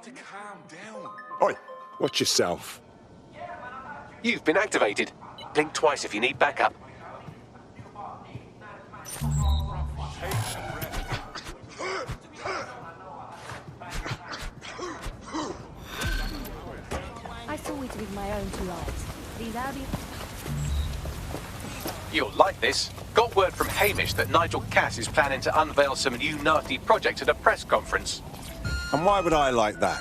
you to calm down. Oi, watch yourself. You've been activated. Blink twice if you need backup. I saw it with my own two eyes. These Albion... You'll like this. Got word from Hamish that Nigel Cass is planning to unveil some new nasty project at a press conference. And why would I like that?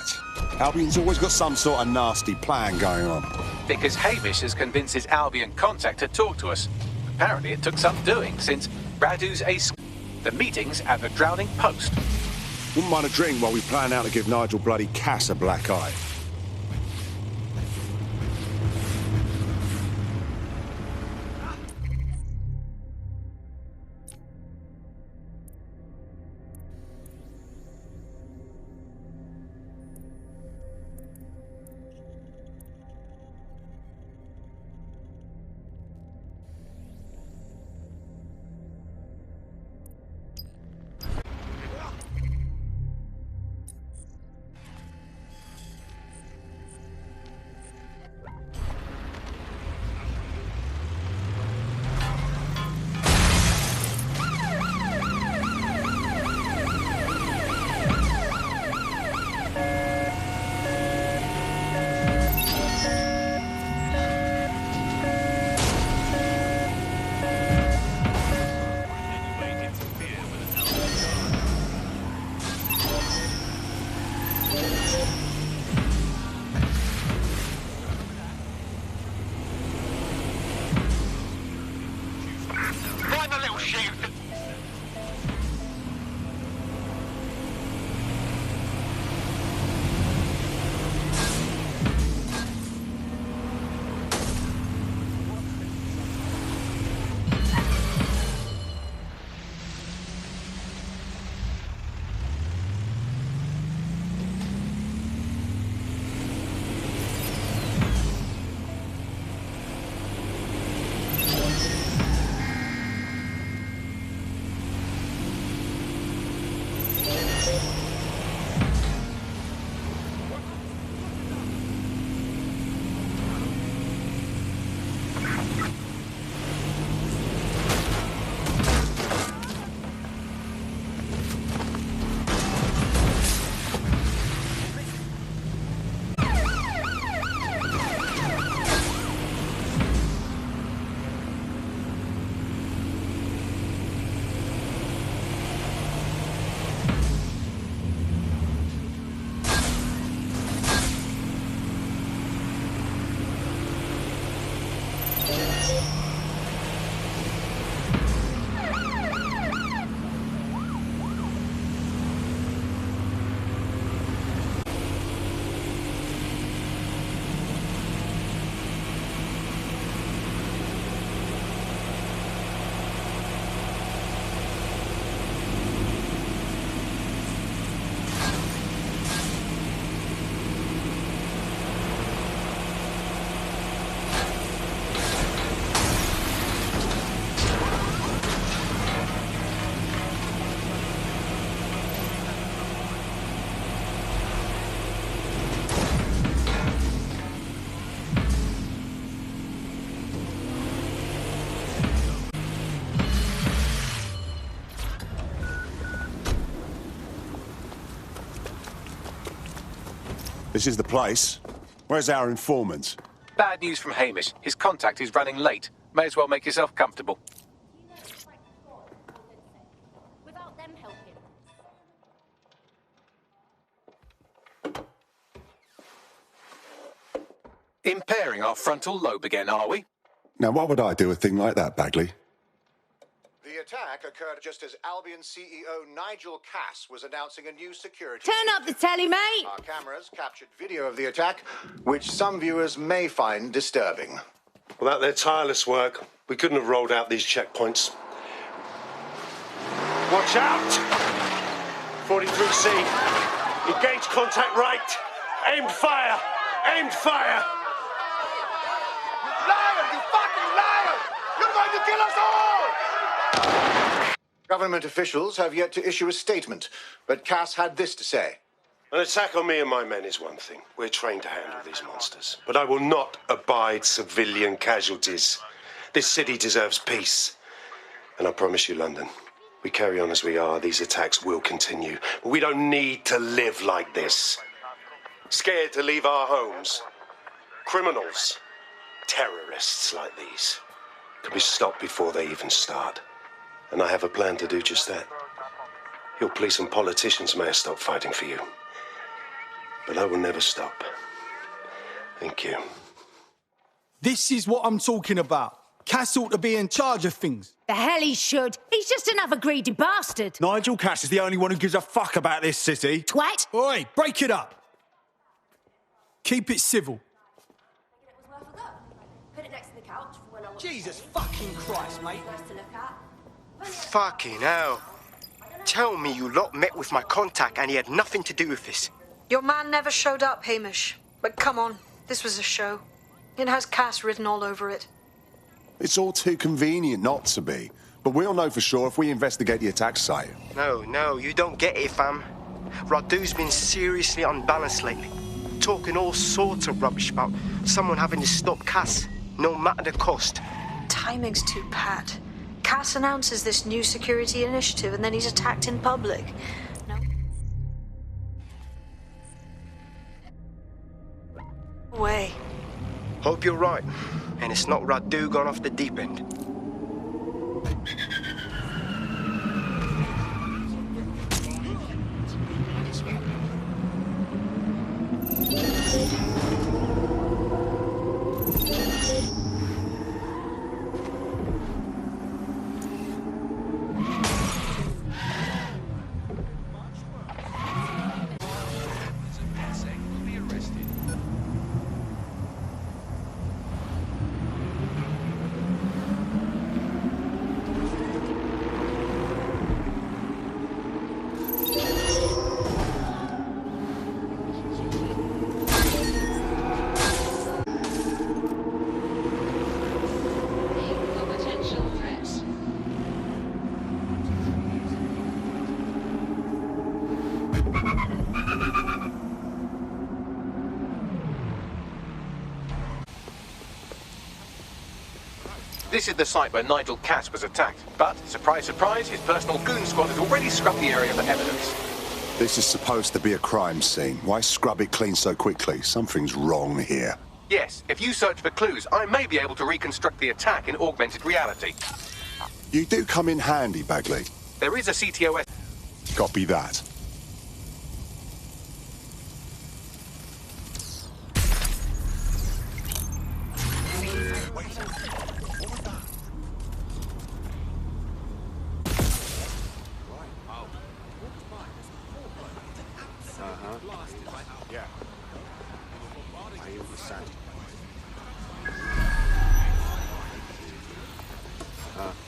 Albion's always got some sort of nasty plan going on. Because Hamish has convinced his Albion contact to talk to us. Apparently it took some doing, since Radu's the meeting's at the Drowning Post. Wouldn't mind a drink while we plan out to give Nigel bloody Cass a black eye. This is the place. Where's our informant? Bad news from Hamish. His contact is running late. May as well make yourself comfortable. Without them helping. Impairing our frontal lobe again, are we? Now, why would I do a thing like that, Bagley? The attack occurred just as Albion CEO Nigel Cass was announcing a new security... Turn up the telly, mate! Our cameras captured video of the attack, which some viewers may find disturbing. Without their tireless work, we couldn't have rolled out these checkpoints. Watch out! 43C. Engage contact right. Aimed fire! Aimed fire! Liar! You fucking liar! You're going to kill us all! Government officials have yet to issue a statement, but Cass had this to say. An attack on me and my men is one thing. We're trained to handle these monsters. But I will not abide civilian casualties. This city deserves peace. And I promise you, London, we carry on as we are, these attacks will continue. But we don't need to live like this. Scared to leave our homes. Criminals, terrorists like these, can be stopped before they even start. And I have a plan to do just that. Your police and politicians may have stopped fighting for you. But I will never stop. Thank you. This is what I'm talking about. Cass ought to be in charge of things. The hell he should. He's just another greedy bastard. Nigel Cass is the only one who gives a fuck about this city. Twat. Oi, break it up. Keep it civil. Put it next to the couch for when I want Jesus fucking Christ, mate. nice to look at. Fucking hell. Tell me you lot met with my contact and he had nothing to do with this. Your man never showed up, Hamish. But come on, this was a show. It has Cass written all over it. It's all too convenient not to be. But we'll know for sure if we investigate the attack site. No, you don't get it, fam. Radu's been seriously unbalanced lately. Talking all sorts of rubbish about someone having to stop Cass, no matter the cost. Timing's too pat. Cass announces this new security initiative and then he's attacked in public. No. Way. Hope you're right, and it's not Radu gone off the deep end. This is the site where Nigel Cass was attacked. But, surprise, surprise, his personal goon squad had already scrubbed the area for evidence. This is supposed to be a crime scene. Why scrub it clean so quickly? Something's wrong here. Yes, if you search for clues, I may be able to reconstruct the attack in augmented reality. You do come in handy, Bagley. There is a CTOS. Copy that.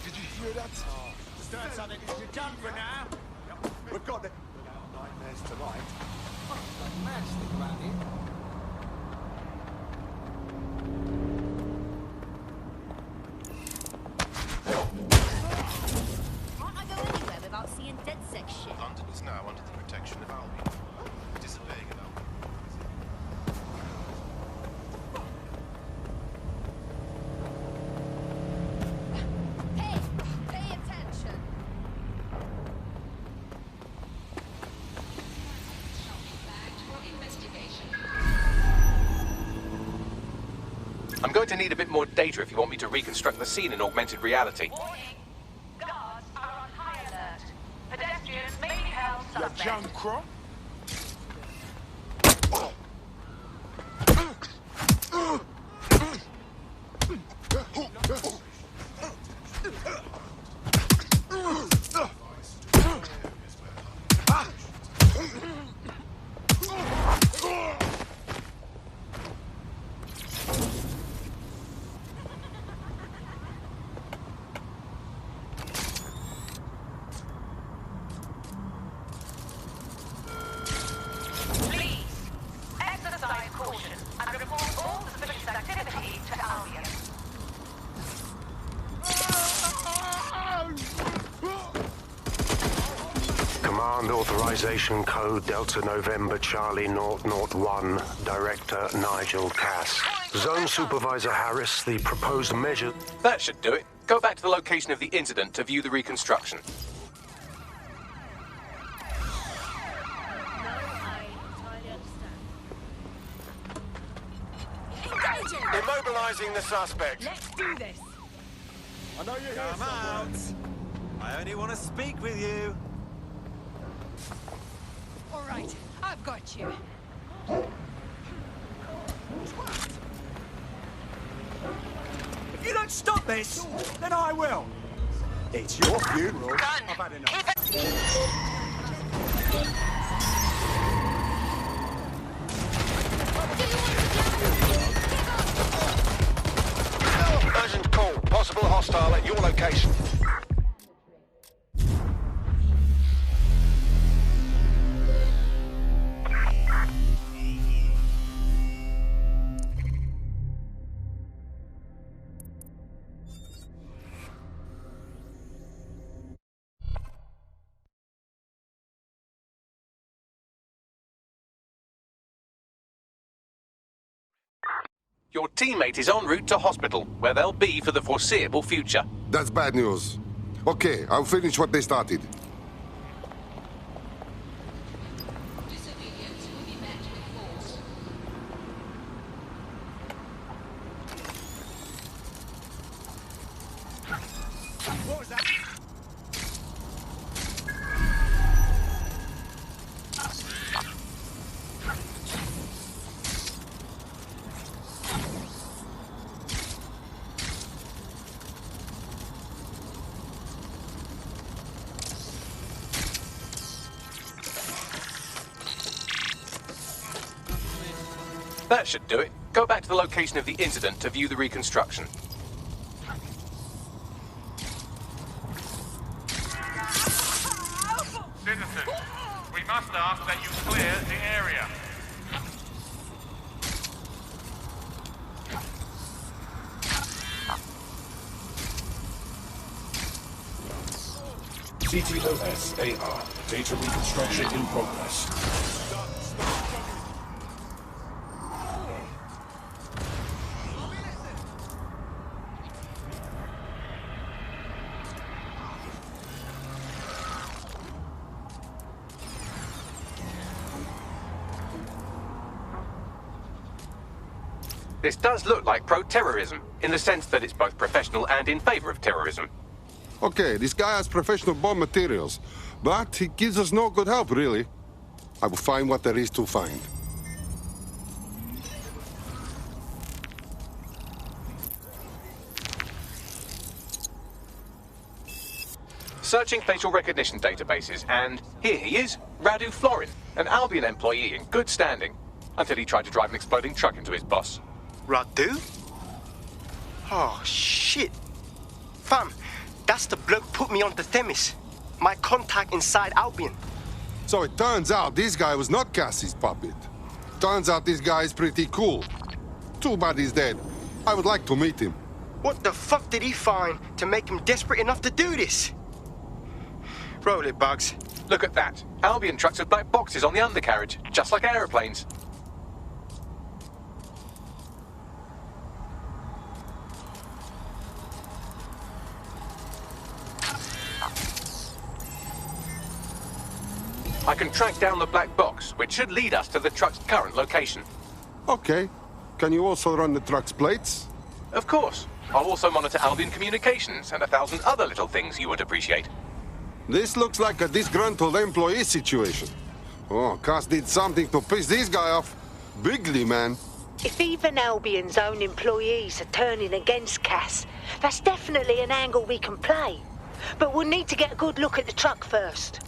Did you hear that? Start on it. You're done for now. We've got it. Nightmares tonight. Can't I go anywhere without seeing dead sex shit? London is now under the protection of Albion. Disobeying of Albion. Hey, pay attention. I'm going to need a bit more data if you want me to reconstruct the scene in augmented reality. Guards are on high alert. Pedestrians may be held suspect. Junkrat? Command Authorization Code Delta November Charlie 001, Director Nigel Cass. Zone Supervisor Harris, the proposed measure... That should do it. Go back to the location of the incident to view the reconstruction. Immobilizing the suspect. Let's do this. I know you're here. Come out. I only want to speak with you. All right, I've got you. If you don't stop this, then I will. It's your funeral. I've had enough. Urgent call. Possible hostile at your location. Your teammate is en route to hospital, where they'll be for the foreseeable future. That's bad news. Okay, I'll finish what they started. Disobedience will be met with force. What was that? That should do it. Go back to the location of the incident to view the reconstruction. Citizens, we must ask that you clear the area. CTOS-AR. Data reconstruction in progress. This does look like pro-terrorism, in the sense that it's both professional and in favor of terrorism. Okay, this guy has professional bomb materials, but he gives us no good help, really. I will find what there is to find. Searching facial recognition databases, and here he is, Radu Florin, an Albion employee in good standing, until he tried to drive an exploding truck into his boss. Radu? Oh, shit. Fam, that's the bloke put me onto Themis. My contact inside Albion. So it turns out this guy was not Cassie's puppet. Turns out this guy is pretty cool. Too bad he's dead. I would like to meet him. What the fuck did he find to make him desperate enough to do this? Roll it, Bugs. Look at that. Albion trucks with black boxes on the undercarriage, just like aeroplanes. I can track down the black box, which should lead us to the truck's current location. Okay. Can you also run the truck's plates? Of course. I'll also monitor Albion communications and 1,000 other little things you would appreciate. This looks like a disgruntled employee situation. Oh, Cass did something to piss this guy off. Bigly, man. If even Albion's own employees are turning against Cass, that's definitely an angle we can play. But we'll need to get a good look at the truck first.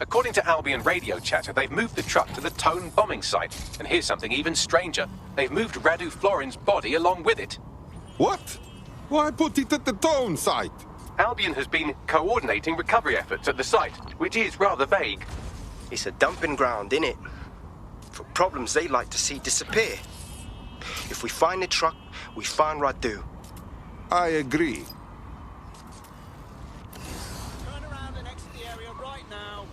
According to Albion radio chatter, they've moved the truck to the Tone bombing site. And here's something even stranger. They've moved Radu Florin's body along with it. What? Why put it at the Tone site? Albion has been coordinating recovery efforts at the site, which is rather vague. It's a dumping ground, innit? For problems they like to see disappear. If we find the truck, we find Radu. I agree. Turn around and exit the area right now.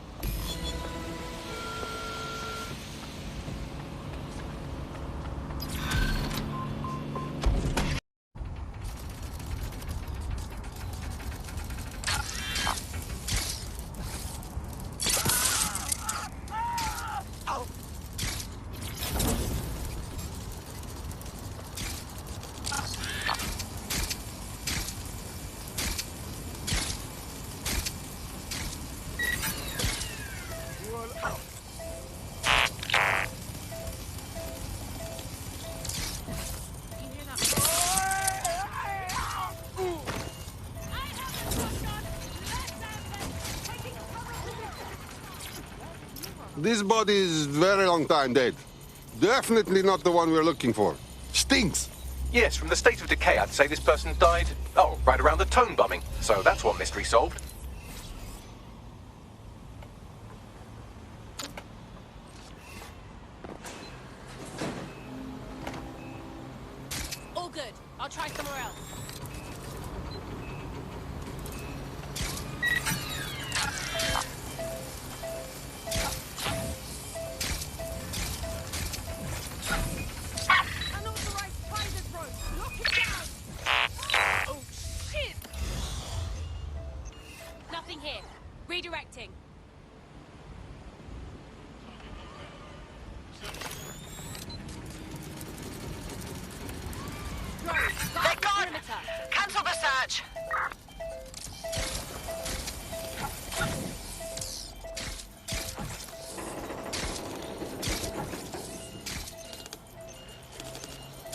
This body is very long time dead. Definitely not the one we're looking for. Stinks. Yes, from the state of decay, I'd say this person died, right around the tone bombing. So that's one mystery solved. All good. I'll try somewhere else. Unauthorized private road. Lock it down. Oh, shit! Nothing here. Redirecting. They're gone! Cancel the search!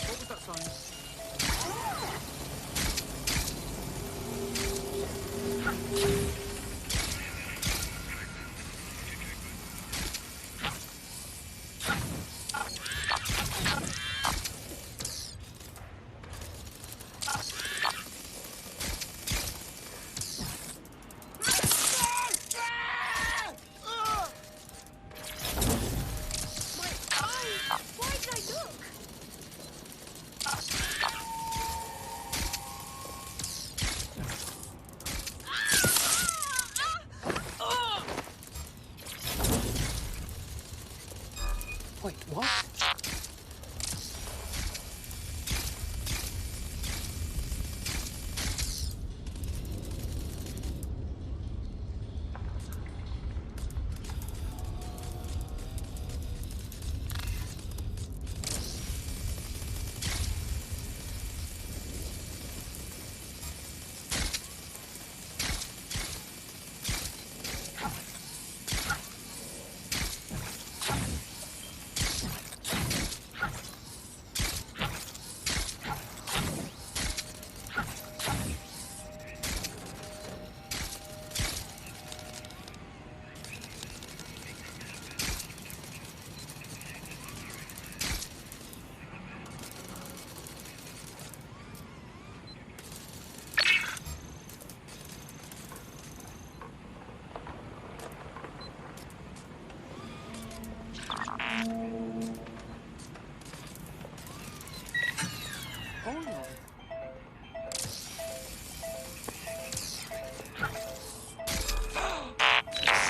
What was that sign? Wait, what?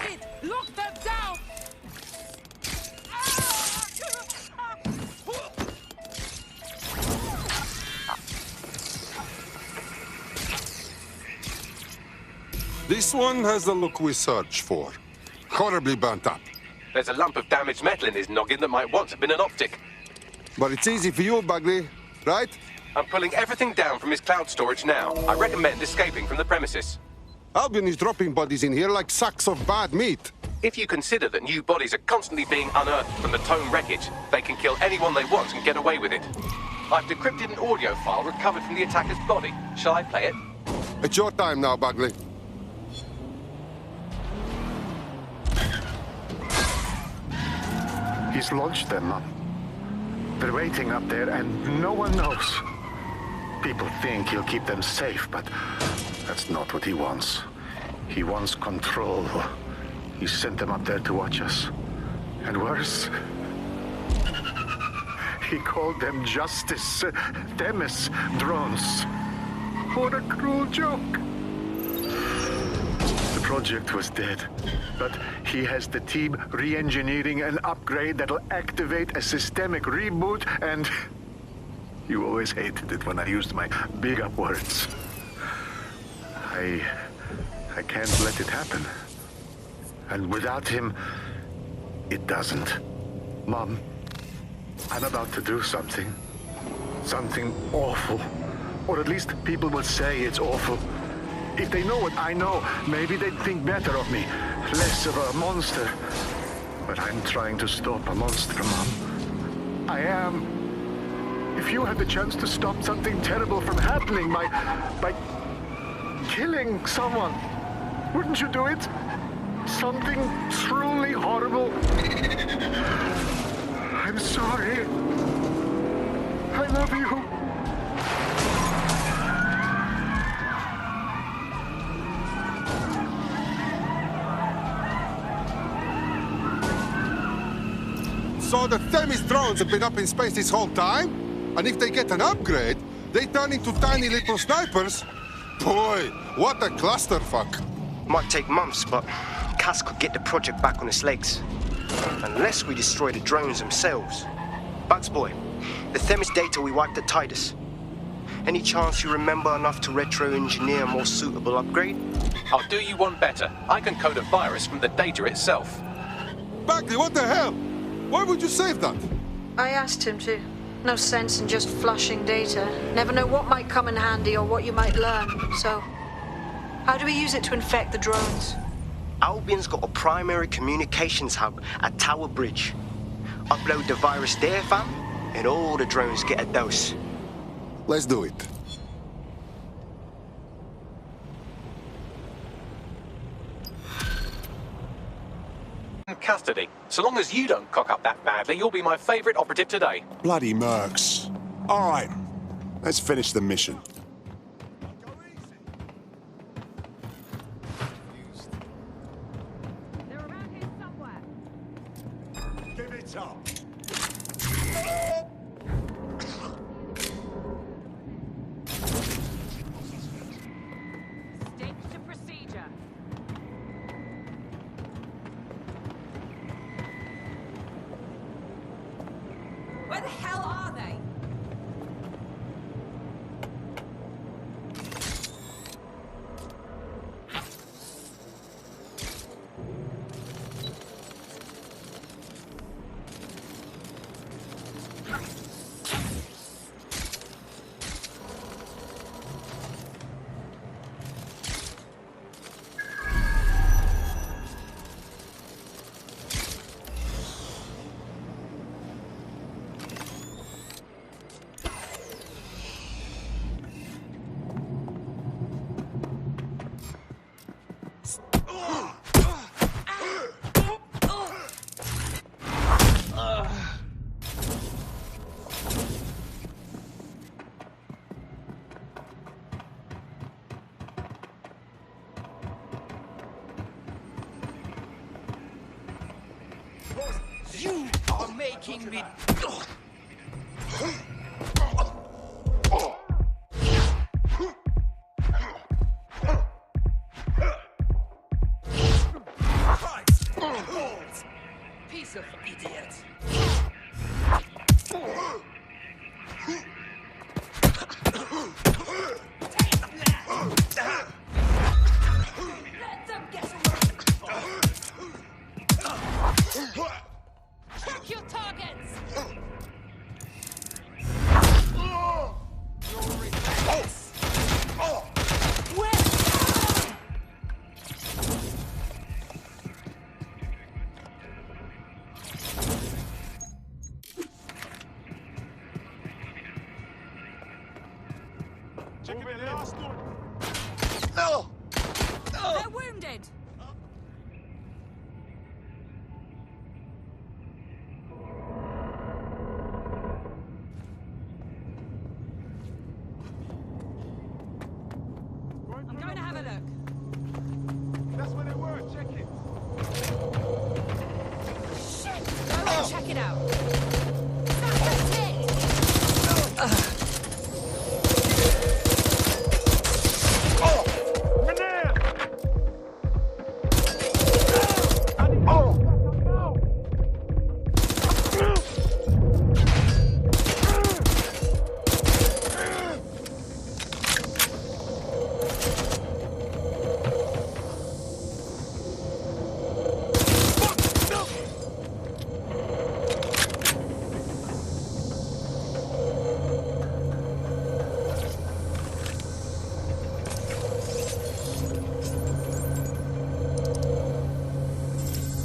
Shit! Lock them down! This one has the look we search for. Horribly burnt up. There's a lump of damaged metal in his noggin that might once have been an optic. But it's easy for you, Bagley, right? I'm pulling everything down from his cloud storage now. I recommend escaping from the premises. Albion is dropping bodies in here like sacks of bad meat. If you consider that new bodies are constantly being unearthed from the Tome wreckage, they can kill anyone they want and get away with it. I've decrypted an audio file recovered from the attacker's body. Shall I play it? It's your time now, Bagley. He's launched them up. They're waiting up there and no one knows. People think he'll keep them safe, but that's not what he wants. He wants control. He sent them up there to watch us. And worse, He called them Justice Themis drones. What a cruel joke. The project was dead, but he has the team re-engineering an upgrade that'll activate a systemic reboot, and you always hated it when I used my big up words. I can't let it happen. And without him, it doesn't. Mom, I'm about to do something. Something awful. Or at least people will say it's awful. If they know what I know, maybe they'd think better of me. Less of a monster. But I'm trying to stop a monster, Mom. I am. If you had the chance to stop something terrible from happening by killing someone, wouldn't you do it? Something truly horrible. I'm sorry. I love you. So the Themis drones have been up in space this whole time? And if they get an upgrade, they turn into tiny little snipers? Boy, what a clusterfuck. Might take months, but Cass could get the project back on its legs. Unless we destroy the drones themselves. Bugs Boy, the Themis data we wiped at Titus. Any chance you remember enough to retro-engineer a more suitable upgrade? I'll do you one better. I can code a virus from the data itself. Bagley, what the hell? Why would you save that? I asked him to. No sense in just flushing data. Never know what might come in handy or what you might learn. So, how do we use it to infect the drones? Albion's got a primary communications hub at Tower Bridge. Upload the virus there, fam, and all the drones get a dose. Let's do it. In custody. So long as you don't cock up that badly, you'll be my favourite operative today. Bloody mercs. All right, let's finish the mission. They're around here somewhere. Give it up. Stick to procedure. Where the hell are they? You are making me... Piece of idiot. Let them get away. Check your targets. No! They're wounded. I'm going to have a look. That's where they were, check it. Shit! Go and check it out. That's it!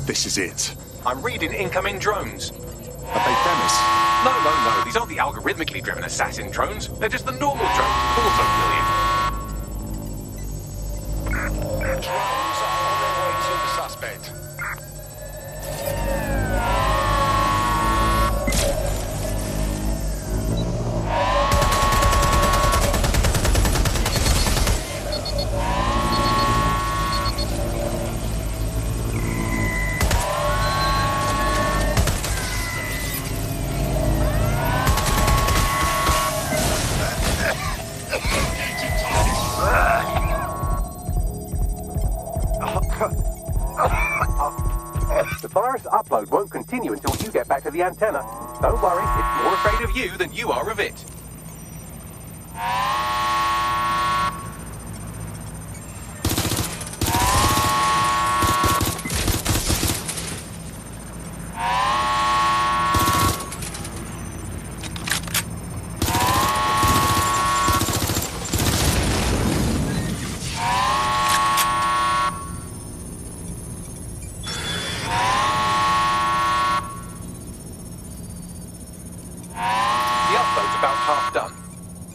This is it. I'm reading incoming drones. Are they Themis? No. These aren't the algorithmically driven assassin drones. They're just the normal drones. Drones are on their way to the suspect. The virus upload won't continue until you get back to the antenna. Don't worry, it's more afraid of you than you are of it. The upload's about half done.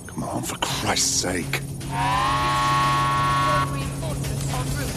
Come on, for Christ's sake. Reinforcements en route.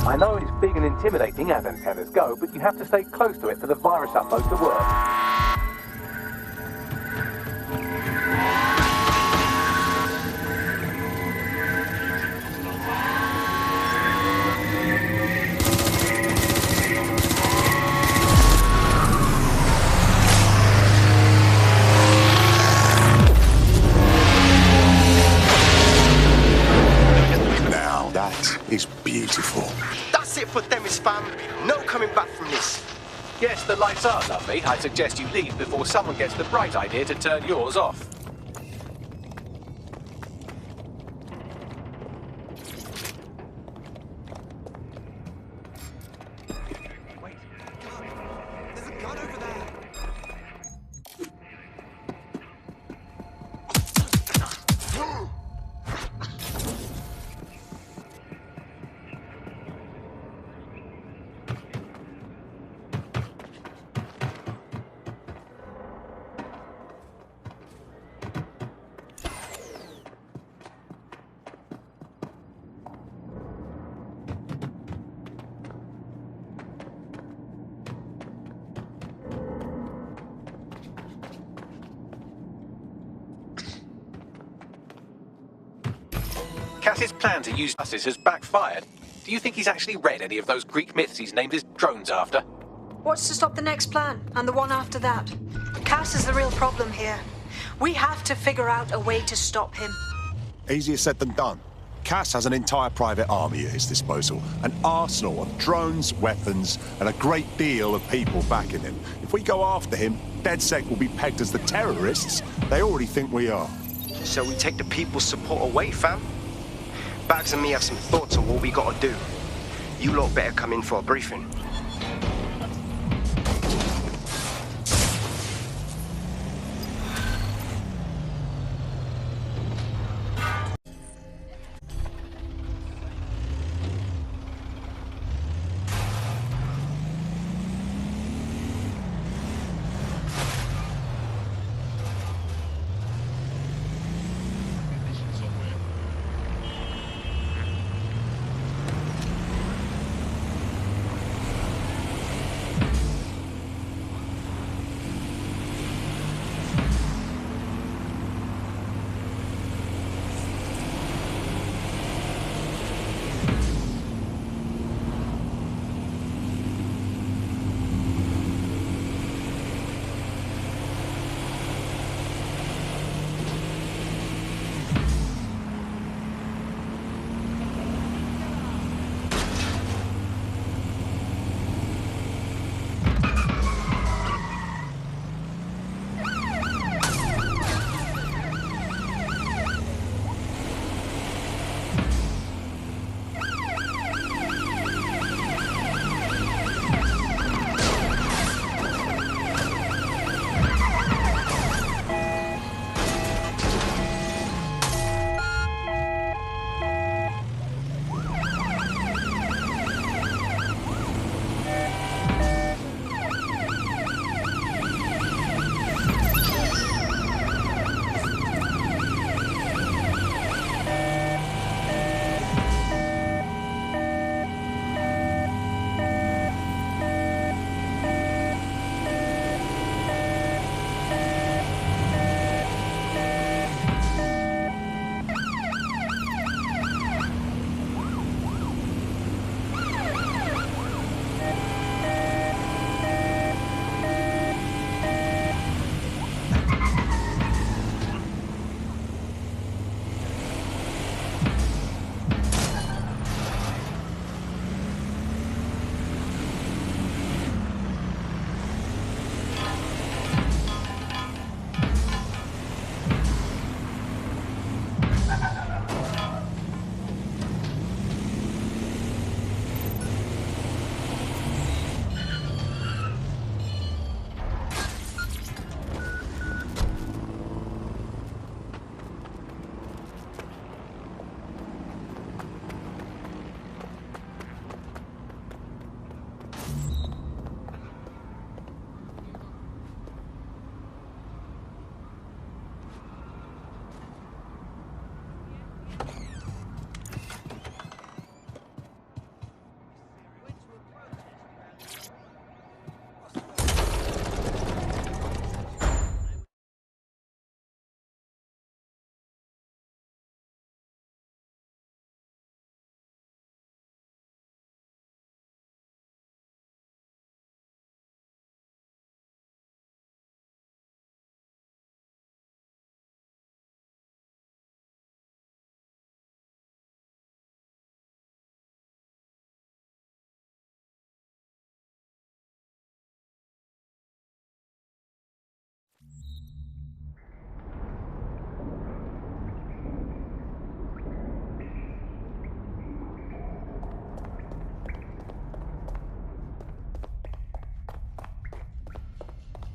I know it's big and intimidating as antennas go, but you have to stay close to it for the virus upload to work. Now, that is beautiful. That's it for Themis, fam. No coming back from this. Yes, the lights are lovely. I suggest you leave before someone gets the bright idea to turn yours off. Cass's plan to use buses has backfired. Do you think he's actually read any of those Greek myths he's named his drones after? What's to stop the next plan, and the one after that? Cass is the real problem here. We have to figure out a way to stop him. Easier said than done. Cass has an entire private army at his disposal, an arsenal of drones, weapons, and a great deal of people backing him. If we go after him, DedSec will be pegged as the terrorists they already think we are. So we take the people's support away, fam? Bags and me have some thoughts on what we gotta do. You lot better come in for a briefing.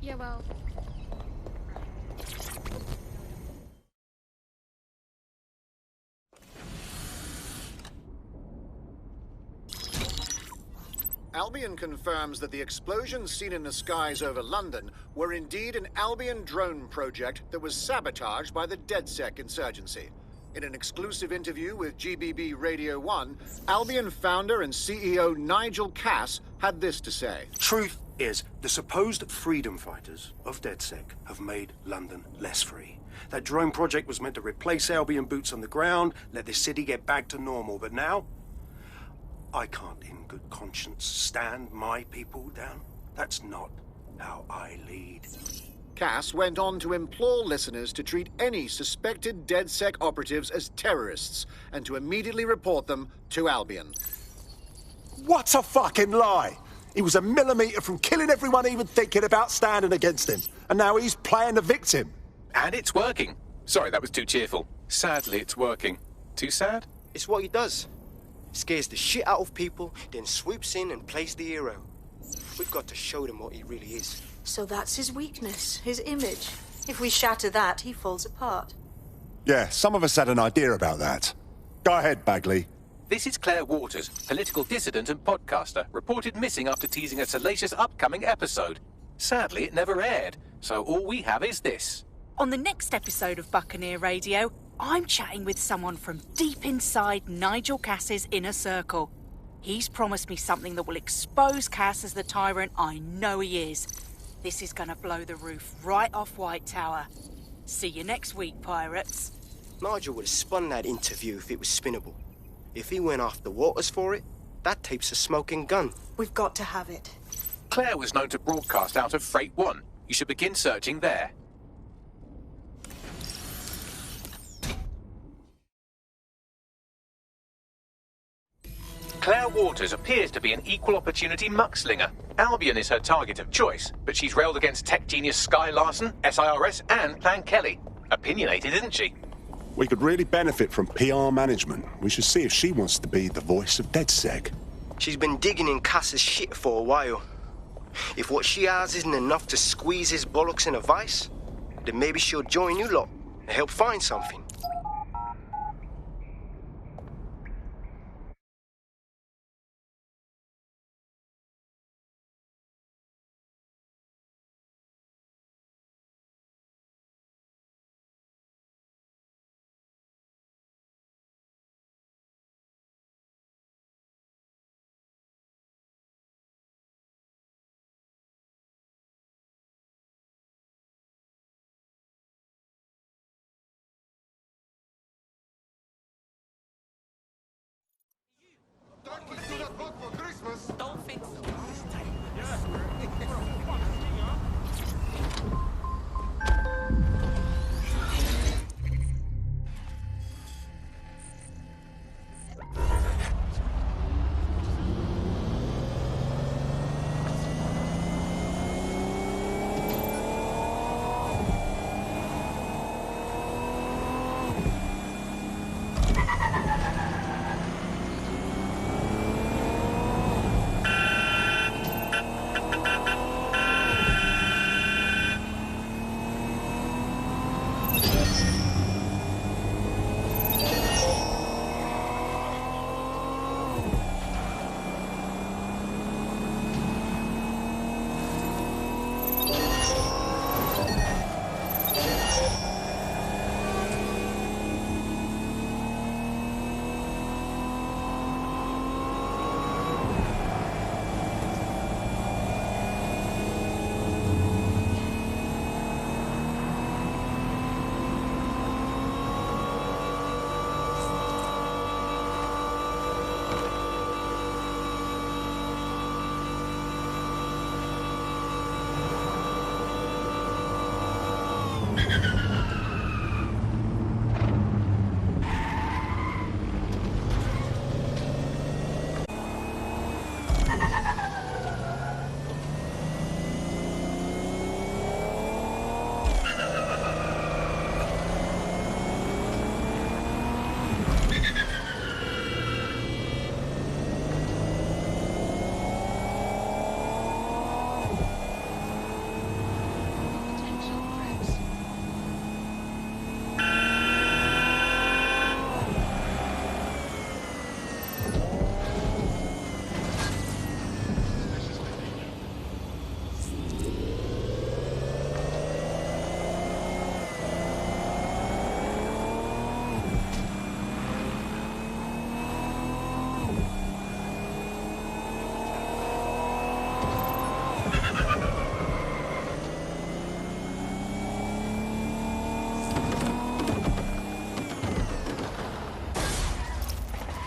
Yeah, well... Albion confirms that the explosions seen in the skies over London were indeed an Albion drone project that was sabotaged by the DedSec insurgency. In an exclusive interview with GBB Radio 1, Albion founder and CEO Nigel Cass had this to say. Truth is, the supposed freedom fighters of DedSec have made London less free. That drone project was meant to replace Albion boots on the ground, let the city get back to normal, but now I can't in good conscience stand my people down. That's not how I lead. Cass went on to implore listeners to treat any suspected DedSec operatives as terrorists and to immediately report them to Albion. What a fucking lie! He was a millimetre from killing everyone even thinking about standing against him. And now he's playing the victim. And it's working. Sorry, that was too cheerful. Sadly, it's working. Too sad? It's what he does. Scares the shit out of people, then swoops in and plays the hero. We've got to show them what he really is. So that's his weakness, his image. If we shatter that, he falls apart. Yeah, some of us had an idea about that. Go ahead, Bagley. This is Claire Waters, political dissident and podcaster, reported missing after teasing a salacious upcoming episode. Sadly, it never aired, so all we have is this. On the next episode of Buccaneer Radio, I'm chatting with someone from deep inside Nigel Cass's inner circle. He's promised me something that will expose Cass as the tyrant I know he is. This is gonna blow the roof right off White Tower. See you next week, pirates. Nigel would have spun that interview if it was spinnable. If he went after Waters for it, that tape's a smoking gun. We've got to have it. Claire was known to broadcast out of Freight 1. You should begin searching there. Claire Waters appears to be an equal opportunity muckslinger. Albion is her target of choice, but she's railed against tech genius Sky Larson, SIRS, and Plan Kelly. Opinionated, isn't she? We could really benefit from PR management. We should see if she wants to be the voice of DedSec. She's been digging in Cass's shit for a while. If what she has isn't enough to squeeze his bollocks in a vice, then maybe she'll join you lot and help find something.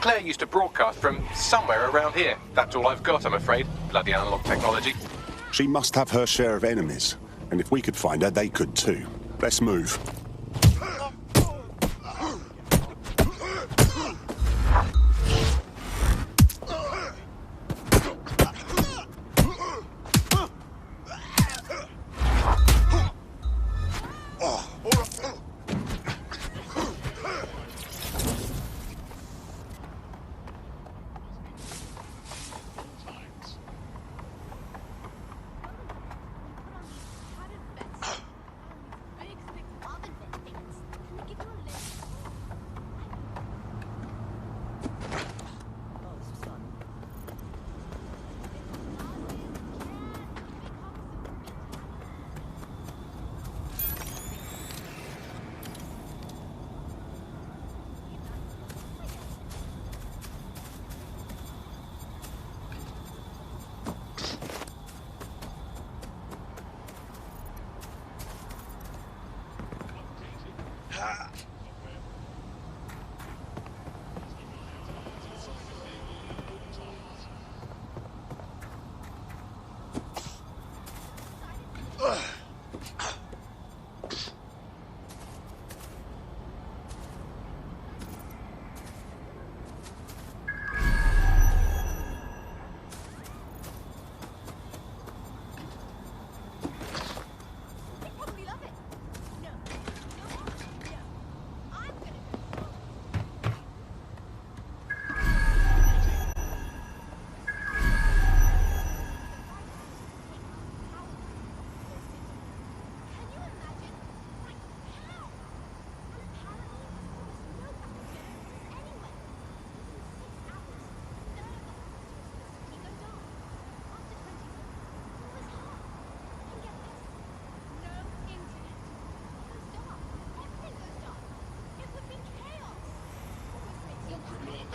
Claire used to broadcast from somewhere around here. That's all I've got, I'm afraid. Bloody analog technology. She must have her share of enemies. And if we could find her, they could too. Let's move.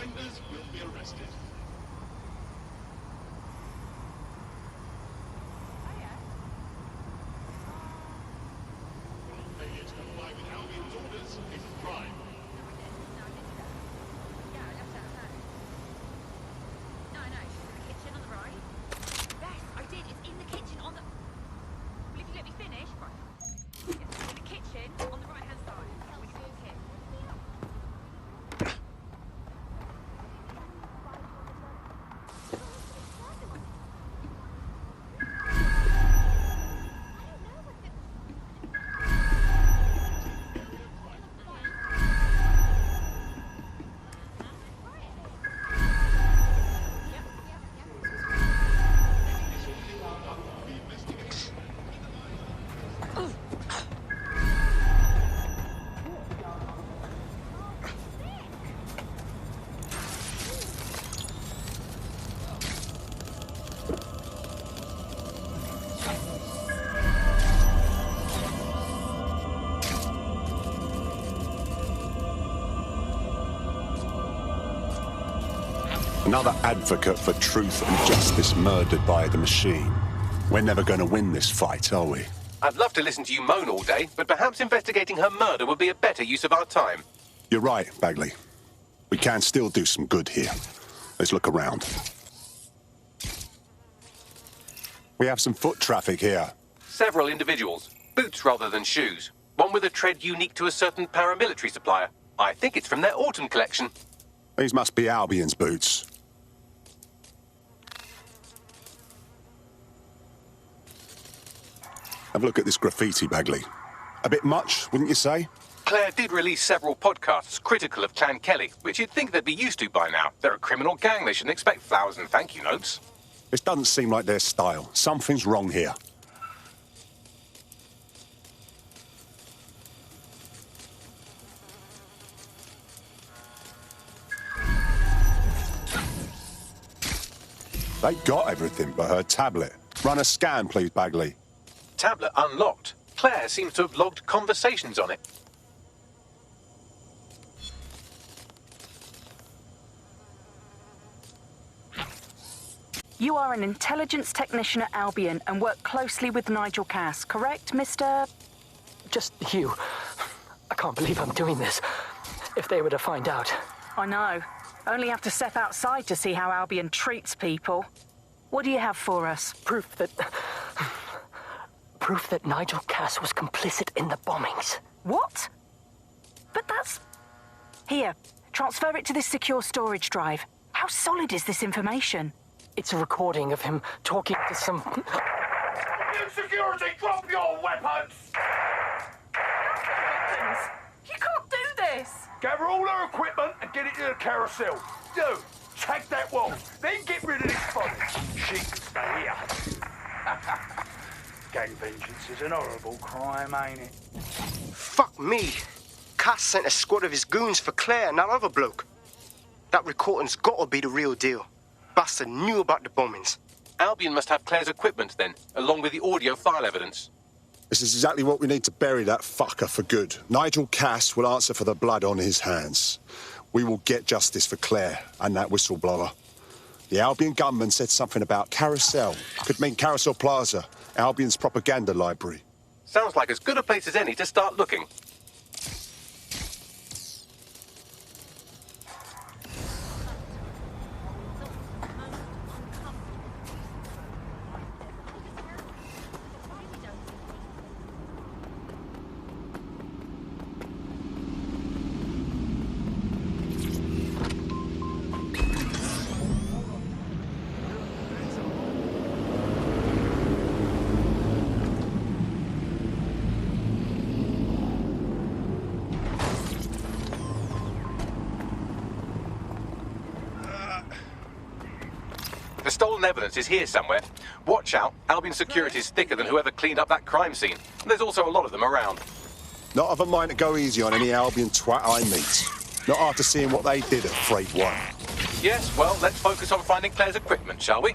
Offenders will be arrested. Failure to comply with Albion's orders is a crime. No, she's in the kitchen on the right. Yes, I did. It's in the kitchen on the... Well, if you let me finish... Right. It's in the kitchen on the right-hand side. When you walk in. Another advocate for truth and justice murdered by the machine. We're never going to win this fight, are we? I'd love to listen to you moan all day, but perhaps investigating her murder would be a better use of our time. You're right, Bagley. We can still do some good here. Let's look around. We have some foot traffic here. Several individuals. Boots rather than shoes. One with a tread unique to a certain paramilitary supplier. I think it's from their autumn collection. These must be Albion's boots. Have a look at this graffiti, Bagley. A bit much, wouldn't you say? Claire did release several podcasts critical of Clan Kelly, which you'd think they'd be used to by now. They're a criminal gang. They shouldn't expect flowers and thank you notes. This doesn't seem like their style. Something's wrong here. They got everything but her tablet. Run a scan, please, Bagley. Tablet unlocked. Claire seems to have logged conversations on it. You are an intelligence technician at Albion and work closely with Nigel Cass, correct, Mr...? Just you. I can't believe I'm doing this. If they were to find out... I know. Only have to step outside to see how Albion treats people. What do you have for us? Proof that Nigel Cass was complicit in the bombings. What? But that's... Here, transfer it to this secure storage drive. How solid is this information? It's a recording of him talking to some... You security, drop your weapons! You can't do this! Gather all our equipment and get it to the carousel. Do. Check that wall. Then get rid of this body. She can stay here. Gang vengeance is an horrible crime, ain't it? Fuck me. Cass sent a squad of his goons for Claire and that other bloke. That recording's gotta be the real deal. Bastard knew about the bombings. Albion must have Claire's equipment then, along with the audio file evidence. This is exactly what we need to bury that fucker for good. Nigel Cass will answer for the blood on his hands. We will get justice for Claire and that whistleblower. The Albion gunman said something about Carousel. Could mean Carousel Plaza, Albion's propaganda library. Sounds like as good a place as any to start looking. The stolen evidence is here somewhere. Watch out, Albion security is thicker than whoever cleaned up that crime scene. And there's also a lot of them around. Not of a mind to go easy on any Albion twat I meet. Not after seeing what they did at Freight 1. Yes, well, let's focus on finding Claire's equipment, shall we?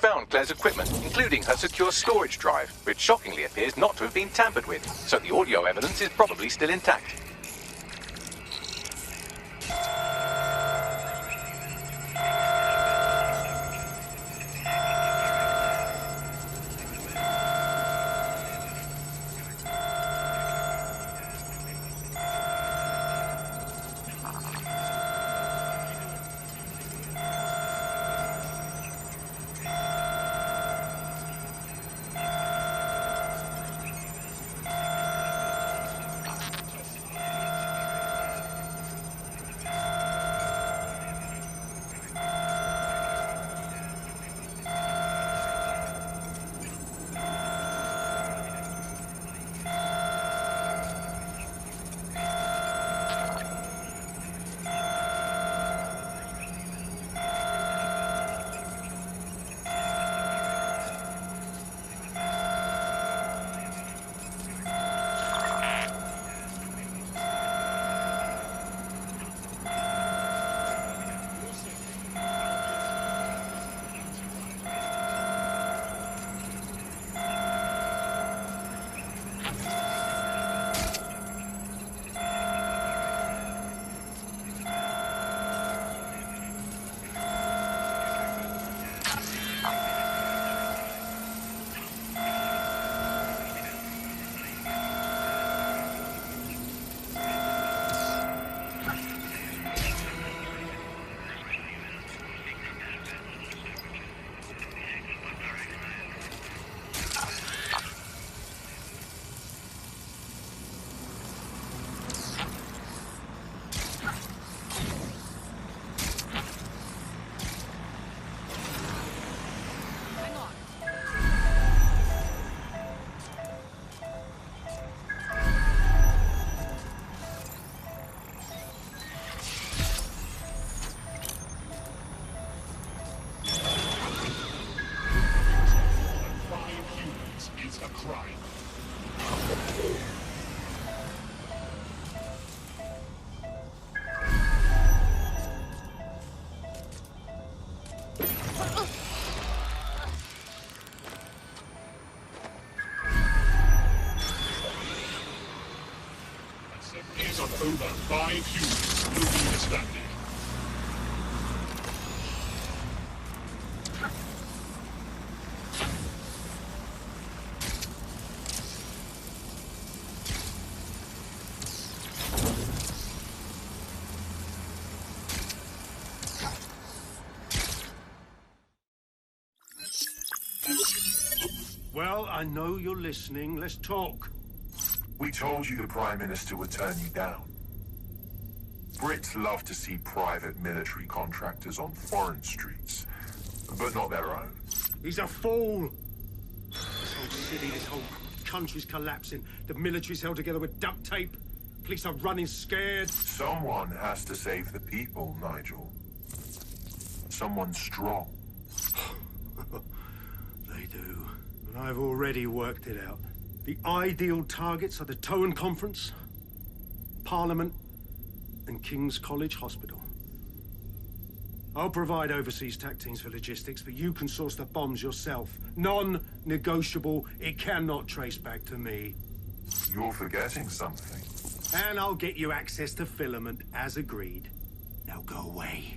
Found Claire's equipment, including her secure storage drive, which shockingly appears not to have been tampered with, so the audio evidence is probably still intact. crime. Is on over 5 humans will be disbanded. Well, I know you're listening. Let's talk. We told you the Prime Minister would turn you down. Brits love to see private military contractors on foreign streets, but not their own. He's a fool! This whole city, this whole country's collapsing. The military's held together with duct tape. Police are running scared. Someone has to save the people, Nigel. Someone strong. They do. And I've already worked it out. The ideal targets are the Towan Conference, Parliament, and King's College Hospital. I'll provide overseas tac teams for logistics, but you can source the bombs yourself. Non-negotiable. It cannot trace back to me. You're forgetting something. And I'll get you access to filament, as agreed. Now go away.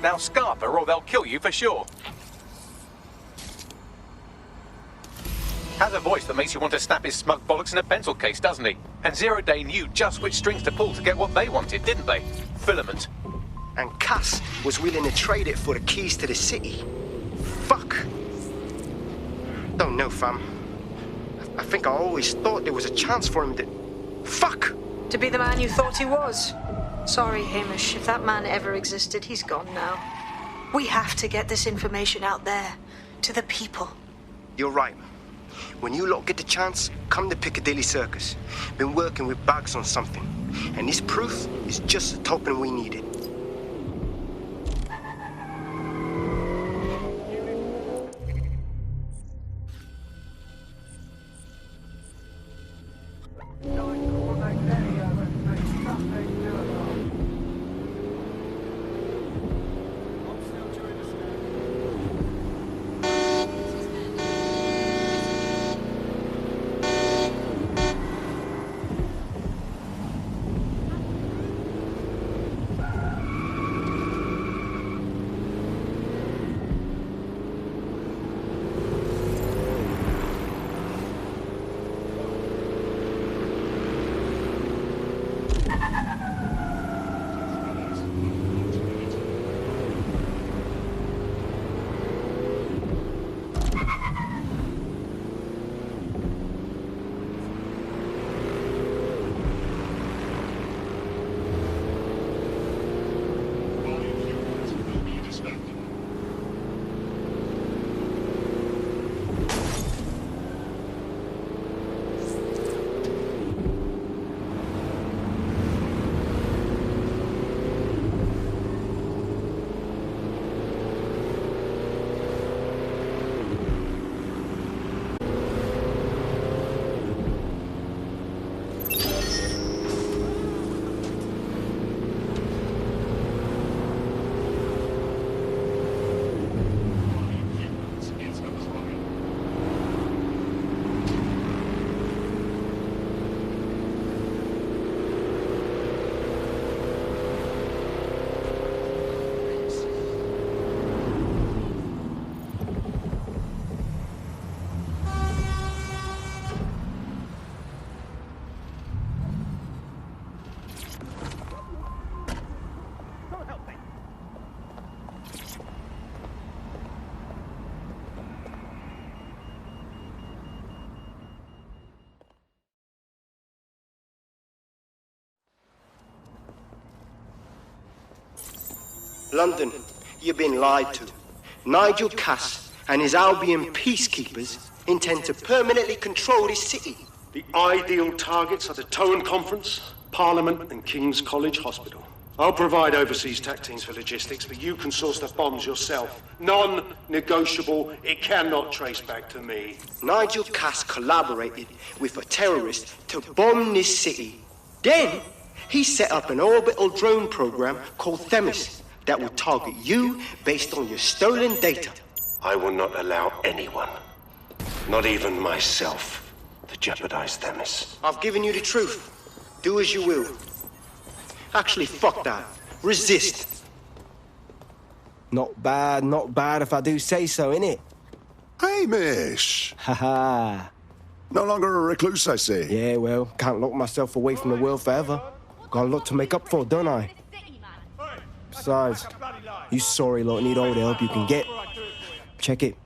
Now scarper or they'll kill you for sure. Has a voice that makes you want to snap his smug bollocks in a pencil case, doesn't he? And Zero Day knew just which strings to pull to get what they wanted, didn't they? Filament. And Cass was willing to trade it for the keys to the city. Fuck. Don't know, fam. I think I always thought there was a chance for him to... Fuck! To be the man you thought he was. Sorry, Hamish. If that man ever existed, he's gone now. We have to get this information out there. To the people. You're right. When you lot get the chance, come to Piccadilly Circus. Been working with Bags on something. And this proof is just the token we needed. London, you've been lied to. Nigel Cass and his Albion peacekeepers intend to permanently control this city. The ideal targets are the Towan Conference, Parliament, and King's College Hospital. I'll provide overseas tech teams for logistics, but you can source the bombs yourself. Non-negotiable. It cannot trace back to me. Nigel Cass collaborated with a terrorist to bomb this city. Then, he set up an orbital drone program called Themis that would target you based on your stolen data. I will not allow anyone, not even myself, to jeopardize Themis. I've given you the truth. Do as you will. Actually, fuck that. Resist. Not bad if I do say so, innit? Hamish! Haha. No longer a recluse, I see. Yeah, well, can't lock myself away from the world forever. Got a lot to make up for, don't I? Besides, you sorry lot need all the help you can get. Check it.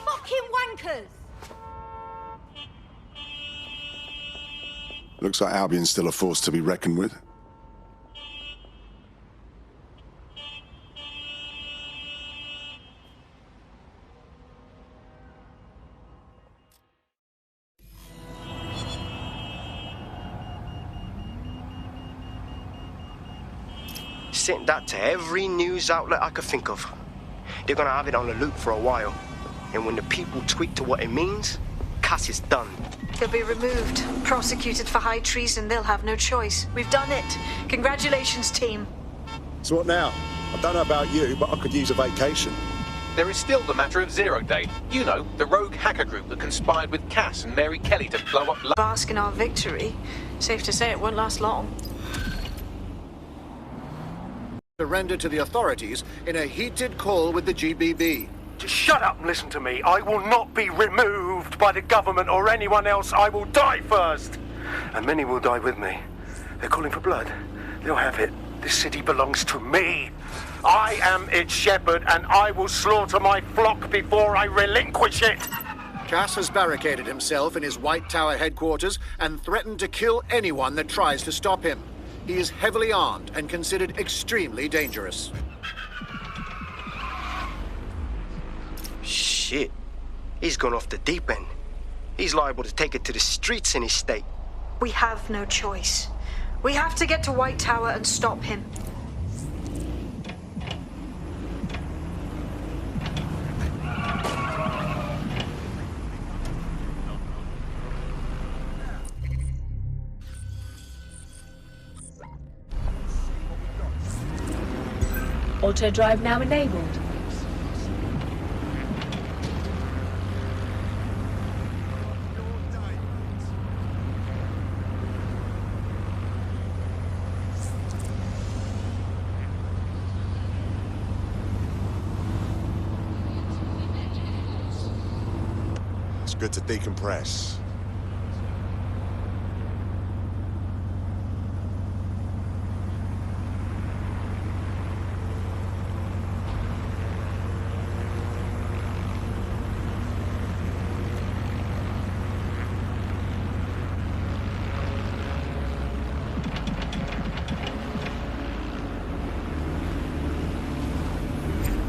Fucking wankers! Looks like Albion's still a force to be reckoned with. Sent that to every news outlet I could think of. They're gonna have it on the loop for a while. And when the people tweak to what it means, Cass is done. He'll be removed, prosecuted for high treason. They'll have no choice. We've done it. Congratulations, team. So what now? I don't know about you, but I could use a vacation. There is still the matter of Zero Day. You know, the rogue hacker group that conspired with Cass and Mary Kelly to blow up... Bask in our victory. Safe to say it won't last long. Surrendered to the authorities in a heated call with the GBB. Just shut up and listen to me. I will not be removed by the government or anyone else. I will die first. And many will die with me. They're calling for blood. They'll have it. This city belongs to me. I am its shepherd, and I will slaughter my flock before I relinquish it. Cass has barricaded himself in his White Tower headquarters and threatened to kill anyone that tries to stop him. He is heavily armed and considered extremely dangerous. Shit. He's gone off the deep end. He's liable to take it to the streets in his state. We have no choice. We have to get to White Tower and stop him. Auto drive now enabled. It's good to decompress.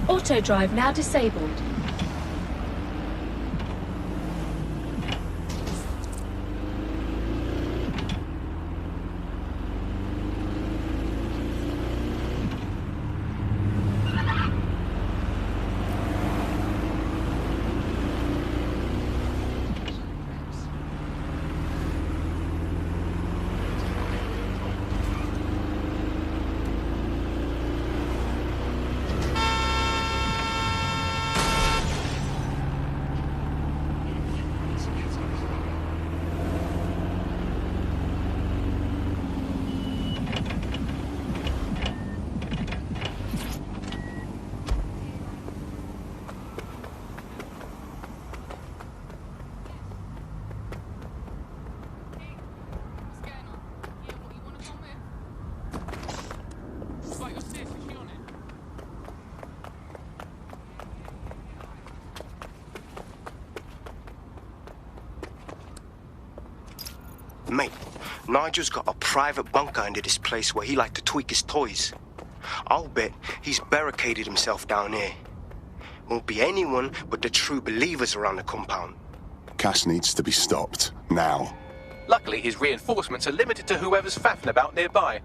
Auto drive now disabled. Mate, Nigel's got a private bunker under this place where he liked to tweak his toys. I'll bet he's barricaded himself down here. Won't be anyone but the true believers around the compound. Cass needs to be stopped, now. Luckily, his reinforcements are limited to whoever's faffing about nearby.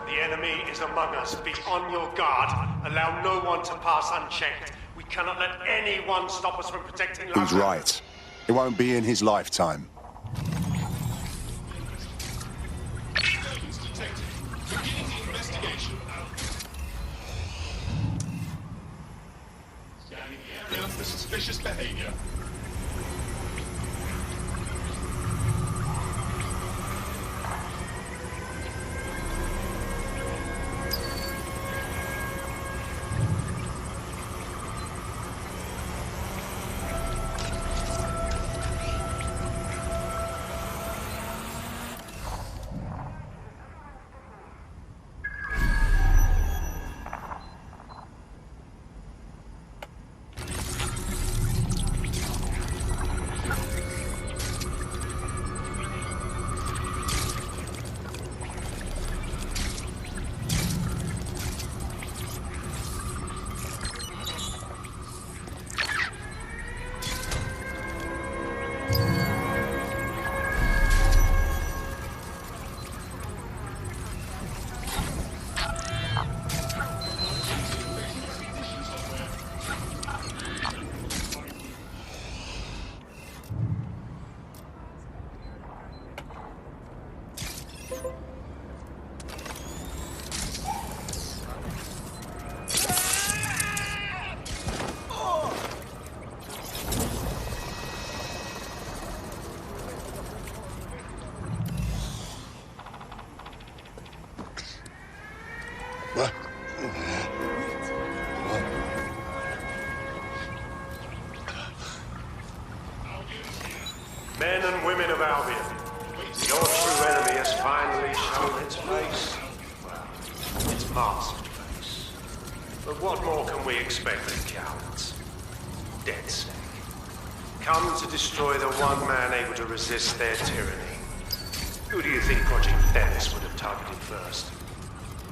The enemy is among us. Be on your guard. Allow no one to pass unchecked. We cannot let anyone stop us from protecting London. He's right. It won't be in his lifetime. Scanning the area for suspicious behavior. Men and women of Albion, your true enemy has finally shown its face. Well, its masked face. But what more can we expect of cowards? DedSec. Come to destroy the one man able to resist their tyranny. Who do you think Project Themis would have targeted first?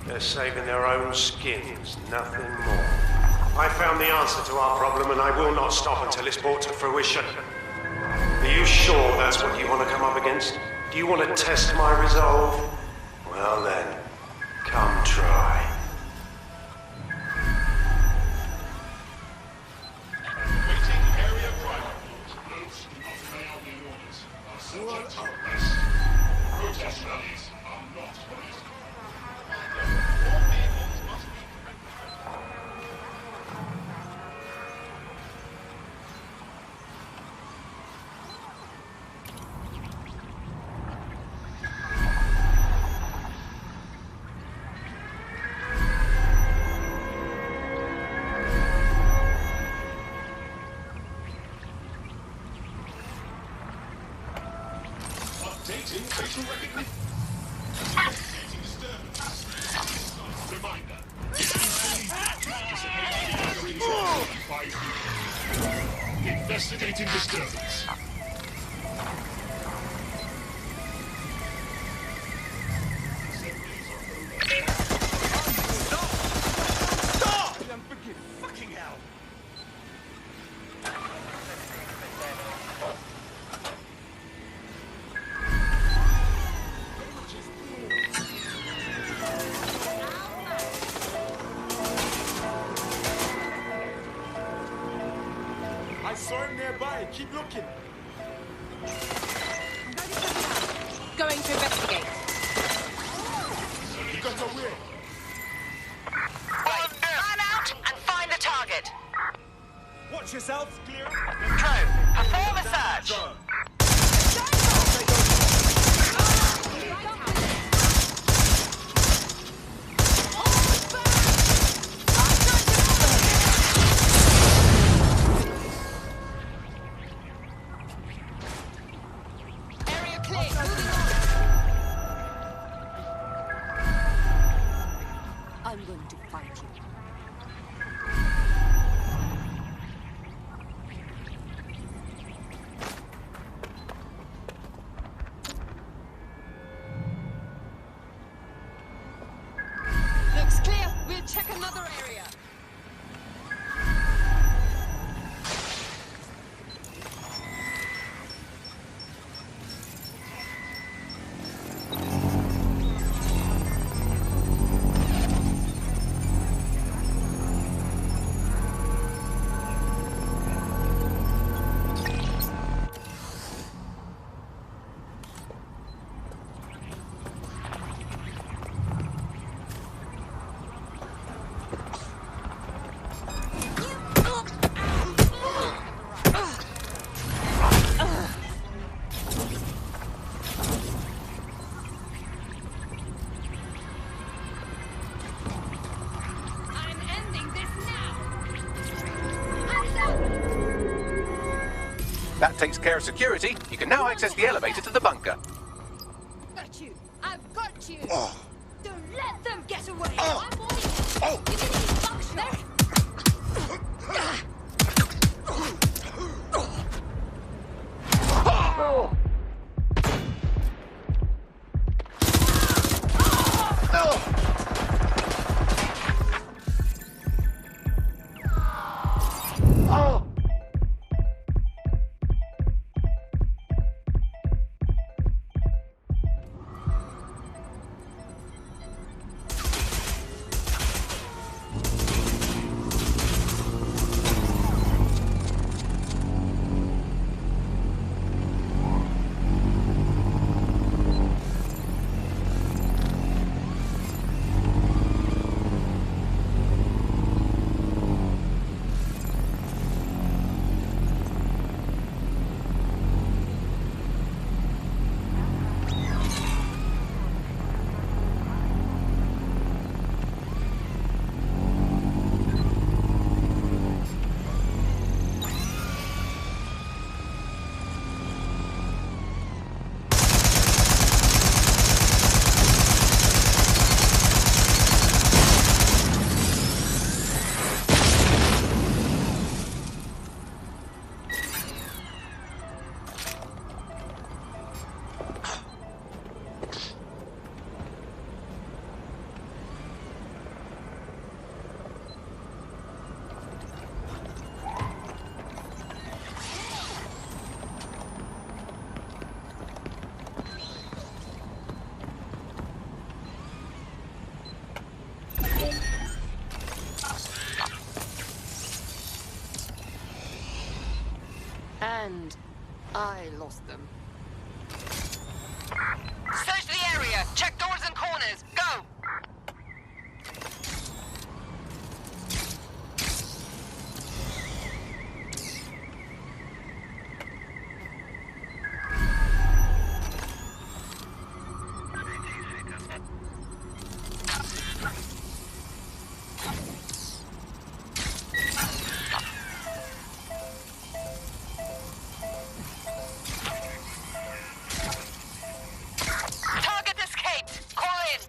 They're saving their own skins, nothing more. I found the answer to our problem, and I will not stop until it's brought to fruition. Are you sure that's what you want to come up against? Do you want to test my resolve? Well then, come try. Waiting area private. Those who do not carry out the orders are subject to arrest. Protest rallies are not permitted. All vehicles must be updating facial recognition. Investigating disturbances. Reminder. Investigating disturbance. Stop! Fucking hell! I saw him nearby. Keep looking. Going to investigate. You got a wheel. Man out and find the target. Watch yourselves, clear. Drone, perform a search. Check another area. That takes care of security. You can now access the elevator to the bunker. Got you. I've got you. Don't let them get away. I'm warning you. You didn't even buckshot. And I lost them. Search the area! Check doors and corners! Go! Target escaped! Call in!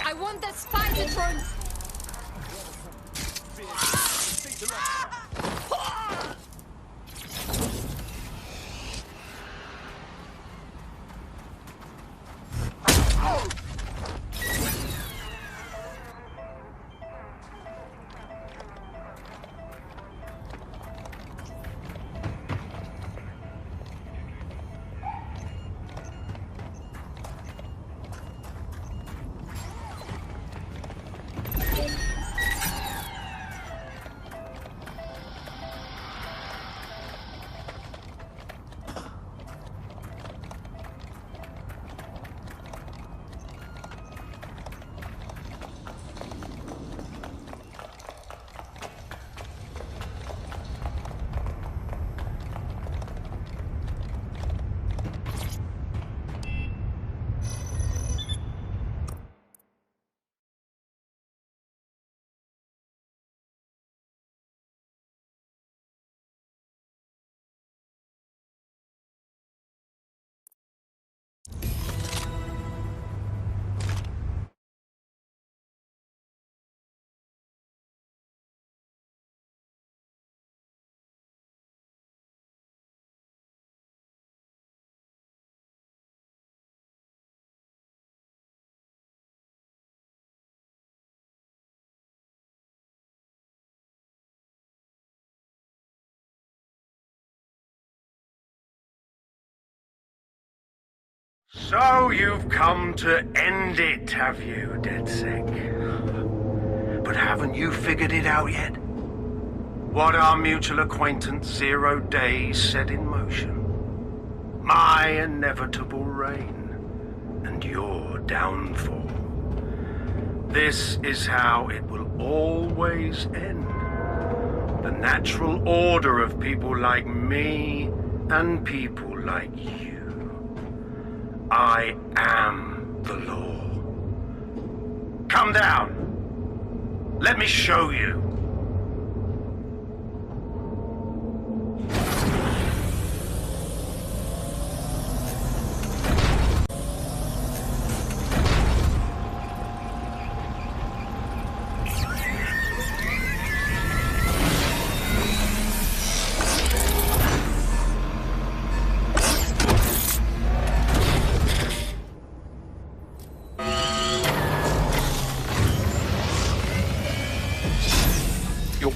I want that Spider-Tron. So you've come to end it, have you, DedSec? But haven't you figured it out yet? What our mutual acquaintance 0 Days set in motion? My inevitable reign and your downfall. This is how it will always end. The natural order of people like me and people like you. I am the law. Come down. Let me show you.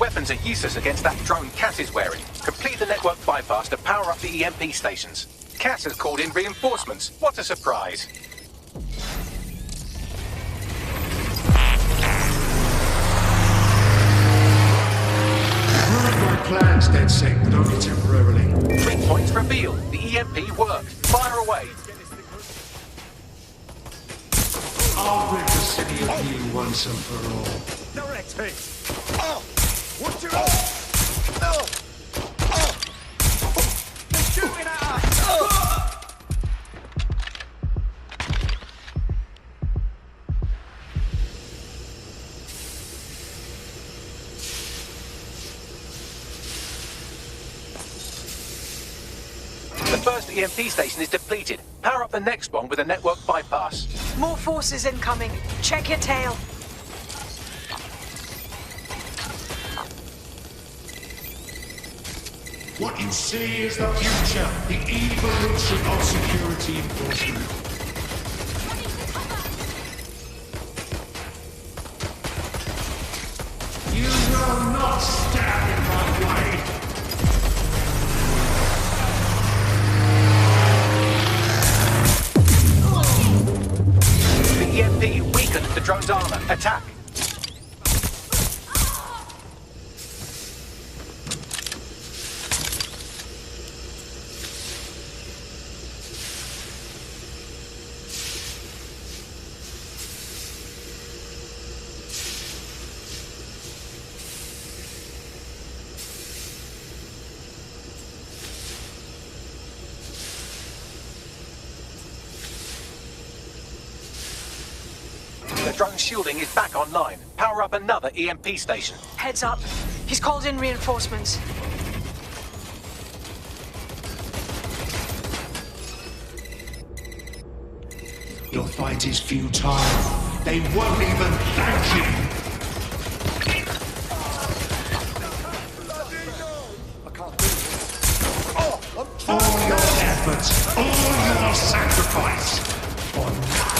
Weapons are useless against that drone Cass is wearing. Complete the network bypass to power up the EMP stations. Cass has called in reinforcements. What a surprise. One of my plans, DedSec, but only temporarily. 3 points revealed. The EMP worked. Fire away. I'll rid the city of you once and for all. Direct hit. Oh! Watch your off! No! Oh! They're shooting at us! The first EMP station is depleted. Power up the next one with a network bypass. More forces incoming. Check your tail. What you see is the future, the evolution of security enforcement. You will not stand in my way. The EMP weakened the drone's armor. Attack. The drone's shielding is back online. Power up another EMP station. Heads up. He's called in reinforcements. Your fight is futile. They won't even thank you. All your efforts, all your sacrifice, for nothing.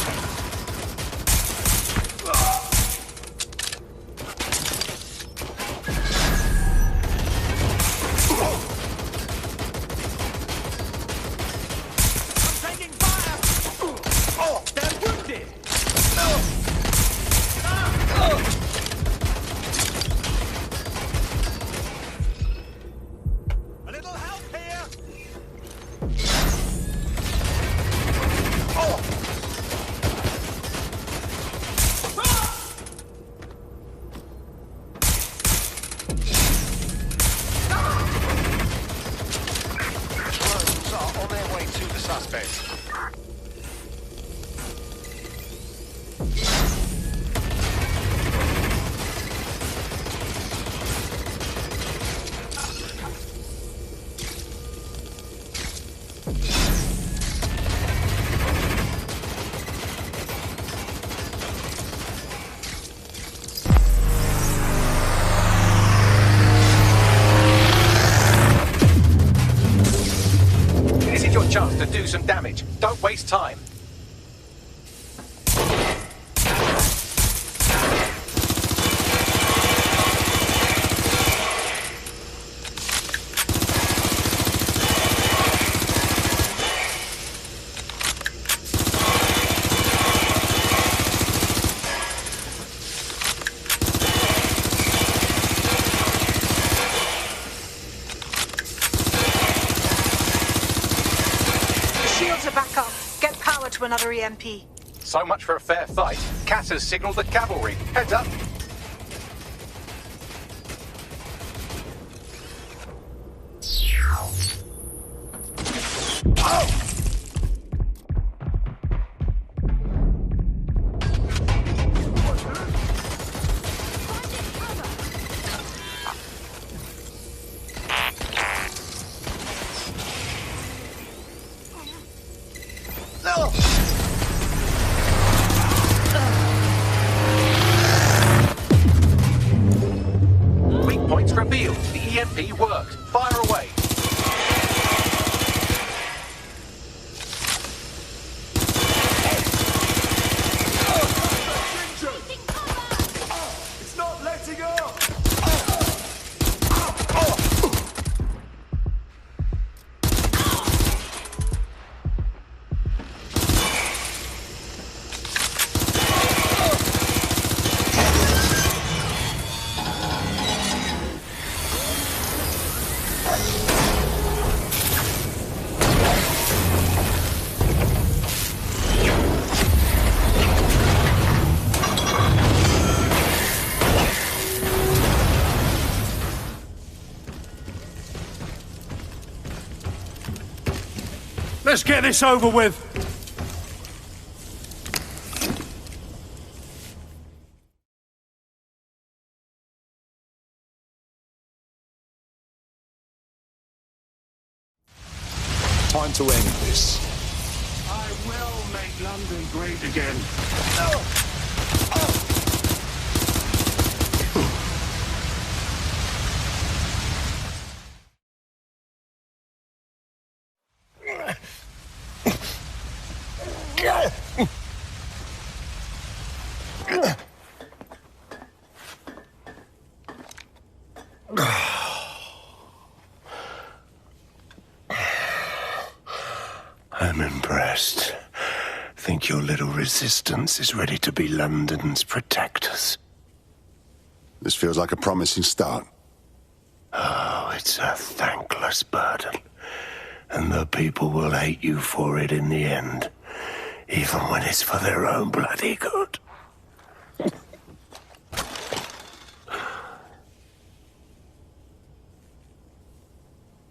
Chance to do some damage. Don't waste time. EMP. So much for a fair fight. Cass has signaled the cavalry. Heads up. Weak points revealed. The EMP worked. Fire away. It's not letting up! Let's get this over with. Time to end this. I will make London great again. I'm impressed. Think your little resistance is ready to be London's protectors. This feels like a promising start. Oh, it's a thankless burden. And the people will hate you for it in the end. Even when it's for their own bloody good.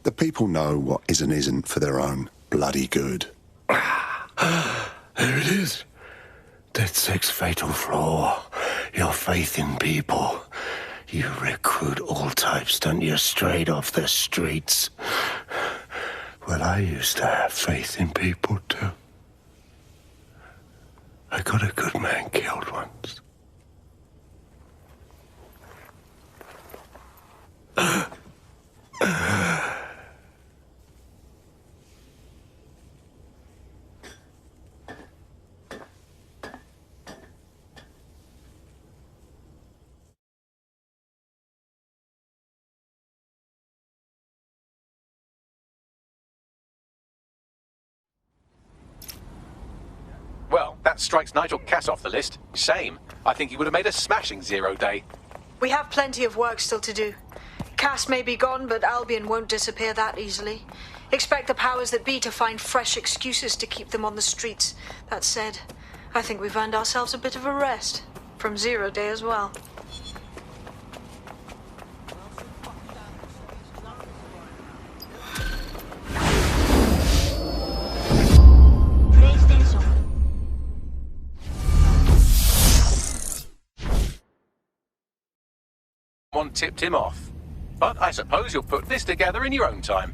The people know what is and isn't for their own bloody good. There it is. DedSec's fatal flaw. Your faith in people. You recruit all types, don't you, straight off the streets. Well, I used to have faith in people, too. I got a good man killed once. Well, that strikes Nigel Cass off the list. Shame. I think he would have made a smashing 0 day. We have plenty of work still to do. Cass may be gone, but Albion won't disappear that easily. Expect the powers that be to find fresh excuses to keep them on the streets. That said, I think we've earned ourselves a bit of a rest. From 0 day as well. One tipped him off. But I suppose you'll put this together in your own time.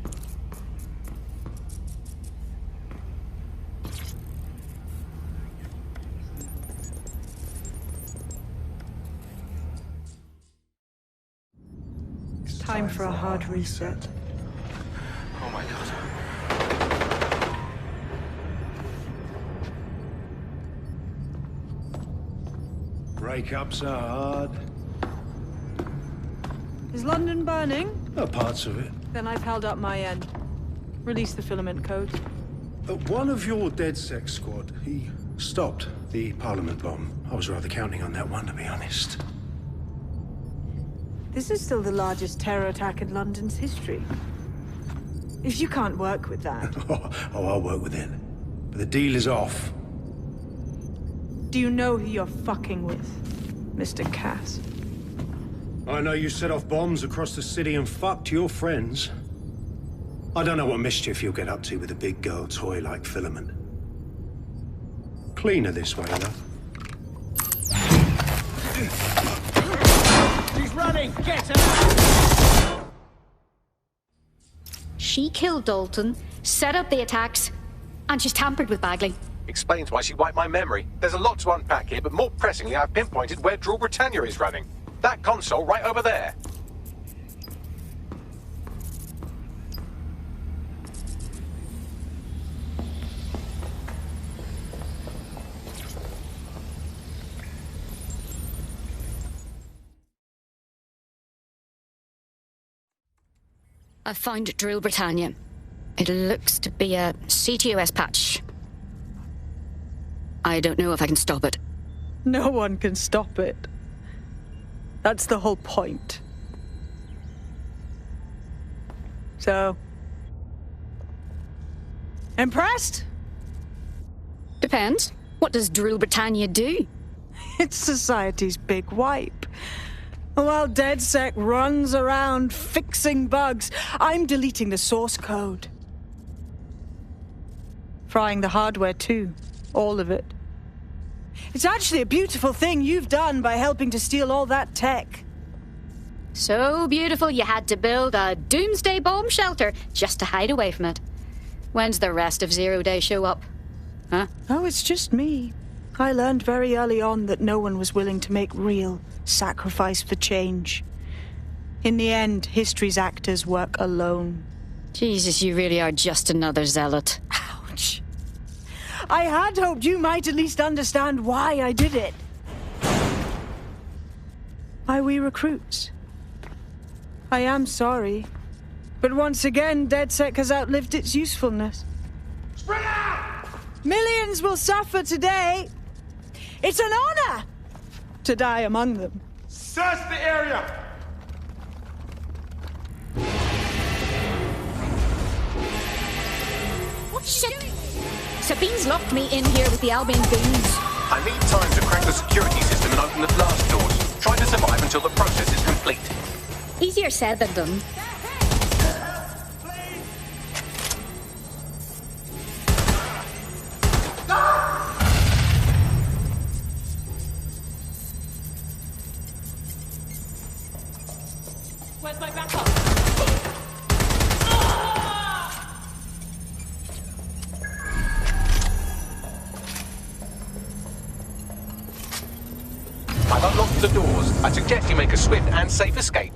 It's time for a hard reset. Oh my god. Breakups are hard. Is London burning? Oh, parts of it. Then I've held up my end. Release the filament code. One of your DedSec squad, he stopped the Parliament bomb. I was rather counting on that one, to be honest. This is still the largest terror attack in London's history. If you can't work with that... Oh, I'll work with it. But the deal is off. Do you know who you're fucking with, Mr. Cass? I know you set off bombs across the city and fucked your friends. I don't know what mischief you'll get up to with a big girl toy like Filament. Cleaner this way, though. She's running! Get her! She killed Dalton, set up the attacks, and she's tampered with Bagley. Explains why she wiped my memory. There's a lot to unpack here, but more pressingly, I've pinpointed where Drill Britannia is running. That console right over there. I found Drill Britannia. It looks to be a CTOS patch. I don't know if I can stop it. No one can stop it. That's the whole point. So... impressed? Depends. What does Drill Britannia do? It's society's big wipe. While DedSec runs around fixing bugs, I'm deleting the source code. Frying the hardware too. All of it. It's actually a beautiful thing you've done by helping to steal all that tech. So beautiful you had to build a doomsday bomb shelter just to hide away from it. When's the rest of Zero Day show up? Huh? Oh, it's just me. I learned very early on that no one was willing to make real sacrifice for change. In the end, history's actors work alone. Jesus, you really are just another zealot. Ouch. I had hoped you might at least understand why I did it. Why we recruits. I am sorry, but once again, DedSec has outlived its usefulness. Spread out! Millions will suffer today. It's an honor to die among them. Search the area! What's shit? Sabine's locked me in here with the Albion goons. I need time to crack the security system and open the blast doors. Try to survive until the process is complete. Easier said than done. Where's my backup? I've unlocked the doors. I suggest you make a swift and safe escape.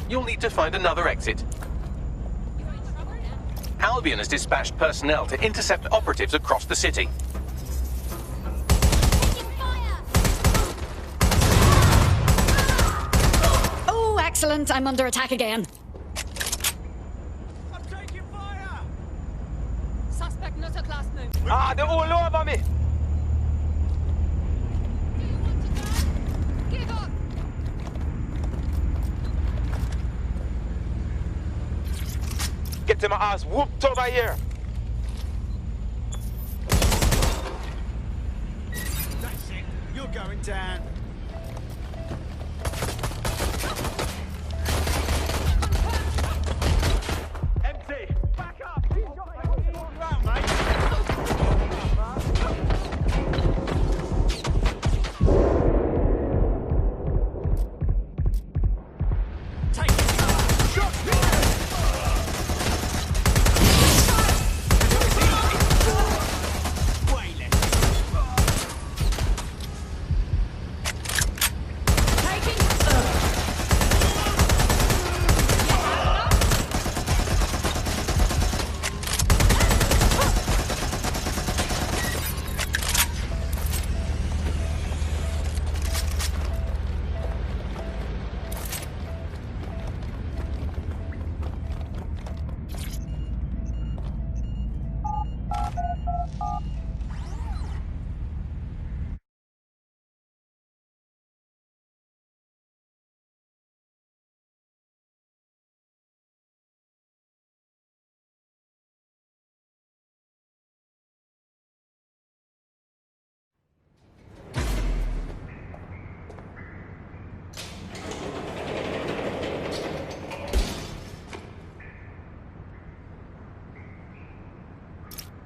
You'll need to find another exit. Albion has dispatched personnel to intercept operatives across the city. Oh, excellent. I'm under attack again. I'm taking fire! Suspect not a class move. Ah, they're all over me! Give up! Get to my ass whooped over here! That's it. You're going down. Empty! Back up! He's got it all around, mate! Take it! Shot!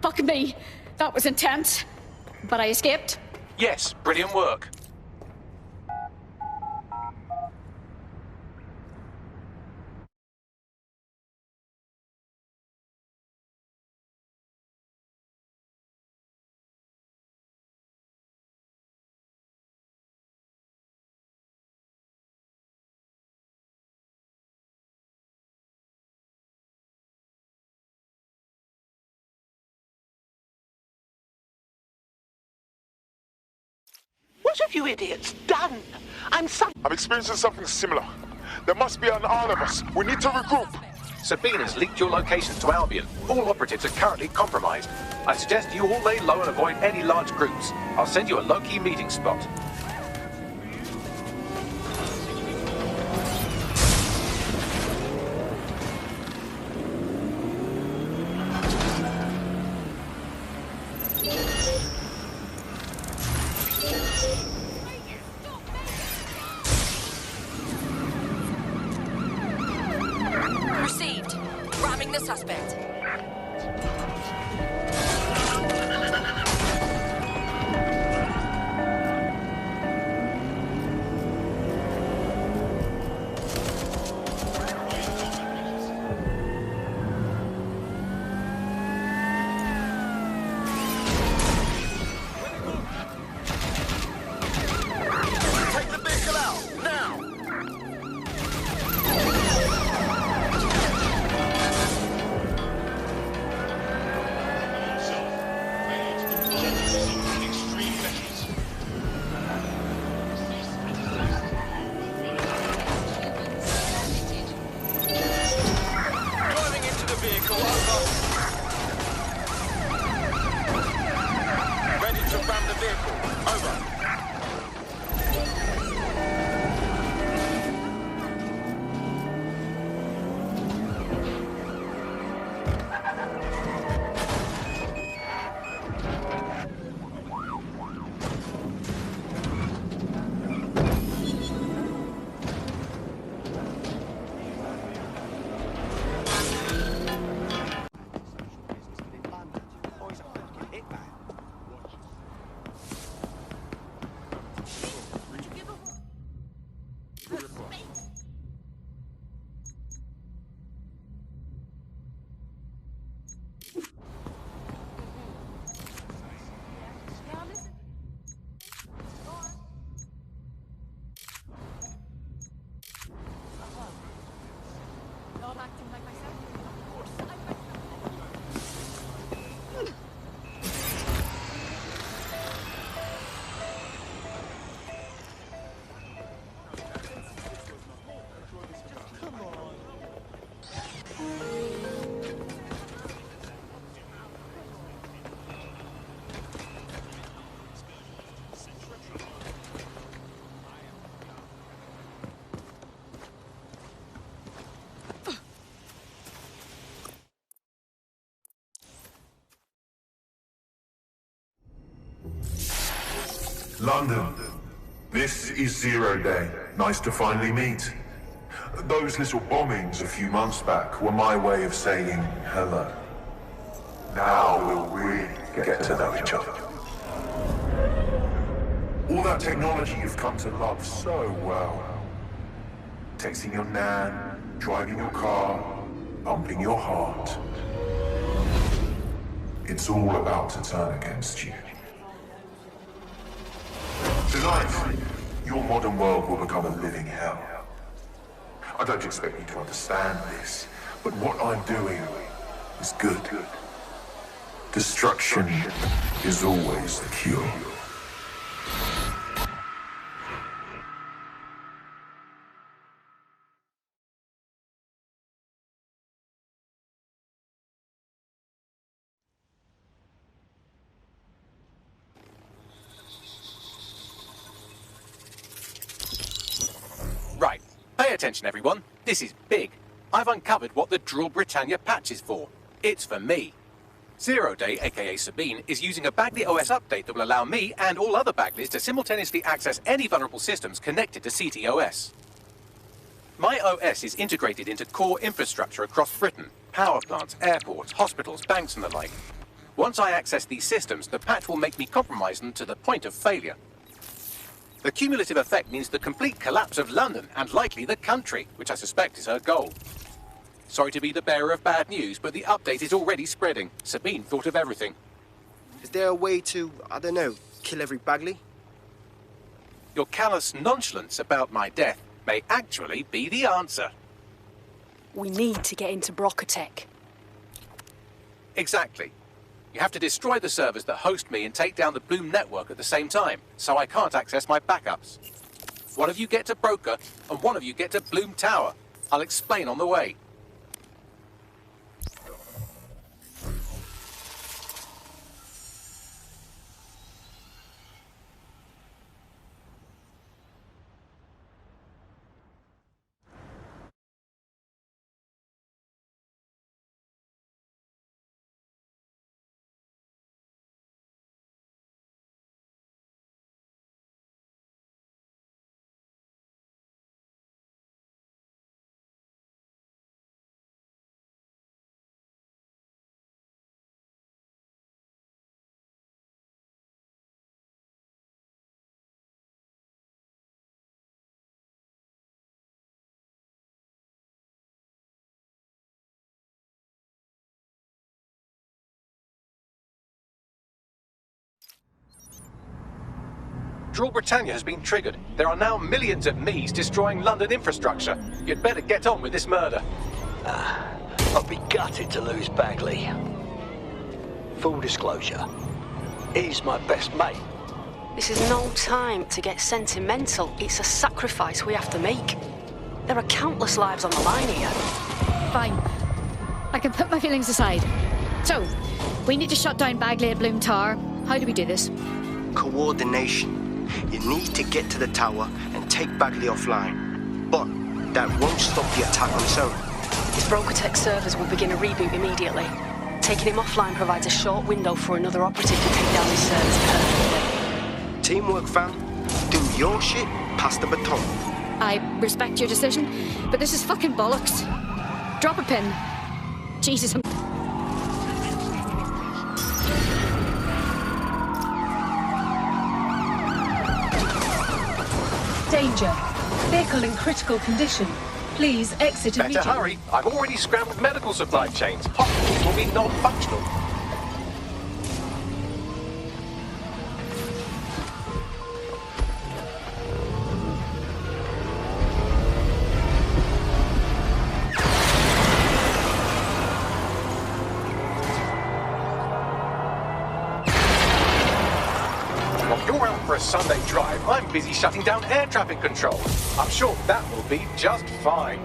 Fuck me. That was intense. But I escaped. Yes, brilliant work. What have you idiots done? I'm experiencing something similar. There must be an arm of us. We need to regroup. Sabine has leaked your locations to Albion. All operatives are currently compromised. I suggest you all lay low and avoid any large groups. I'll send you a low-key meeting spot. Received. Ramming the suspect. Take the vehicle out, now! Driving into the vehicle, over. Ready to ram the vehicle, over. Not acting like myself. London, this is Zero Day. Nice to finally meet. Those little bombings a few months back were my way of saying hello. Now we'll really get to know each other. All that technology you've come to love so well. Texting your nan, driving your car, pumping your heart. It's all about to turn against you. Tonight, your modern world will become a living hell. I don't expect you to understand this, but what I'm doing is good. Destruction is always the cure. Right. Pay attention, everyone. This is big. I've uncovered what the Drill Britannia patch is for. It's for me. Zero Day, aka Sabine, is using a Bagley OS update that will allow me and all other Bagleys to simultaneously access any vulnerable systems connected to CTOS. My OS is integrated into core infrastructure across Britain. Power plants, airports, hospitals, banks and the like. Once I access these systems, the patch will make me compromise them to the point of failure. The cumulative effect means the complete collapse of London and likely the country, which I suspect is her goal. Sorry to be the bearer of bad news, but the update is already spreading. Sabine thought of everything. Is there a way to, I don't know, kill every Bagley? Your callous nonchalance about my death may actually be the answer. We need to get into Brocotech. Exactly. You have to destroy the servers that host me and take down the Bloom network at the same time, so I can't access my backups. One of you get to Broker, and one of you get to Bloom Tower. I'll explain on the way. Draw Britannia has been triggered. There are now millions of me's destroying London infrastructure. You'd better get on with this murder. I'd be gutted to lose Bagley. Full disclosure, he's my best mate. This is no time to get sentimental. It's a sacrifice we have to make. There are countless lives on the line here. Fine. I can put my feelings aside. So, we need to shut down Bagley at Bloom Tower. How do we do this? Coordination. You need to get to the tower and take Bagley offline. But that won't stop the attack on its own. His Brocotech servers will begin a reboot immediately. Taking him offline provides a short window for another operative to take down his servers perfectly. Teamwork, fam. Do your shit, pass the baton. I respect your decision, but this is fucking bollocks. Drop a pin. Jesus, I'm... Danger. Vehicle in critical condition. Please exit Better immediately. hurry. I've already scrambled medical supply chains. Hospitals will be non-functional. While you're out for a Sunday drive, I'm busy shutting down air traffic control. I'm sure that will be just fine.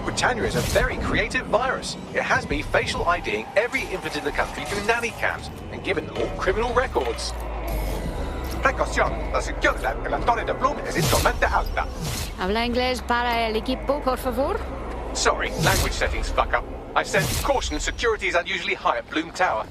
Britannia is a very creative virus. It has me facial IDing every infant in the country through nanny cams and given them all criminal records. Precaución, la seguridad en la torre de Bloom es instrumento alta. Habla inglés para el equipo, por favor? Sorry, language settings fuck up. I said, caution, security is unusually high at Bloom Tower.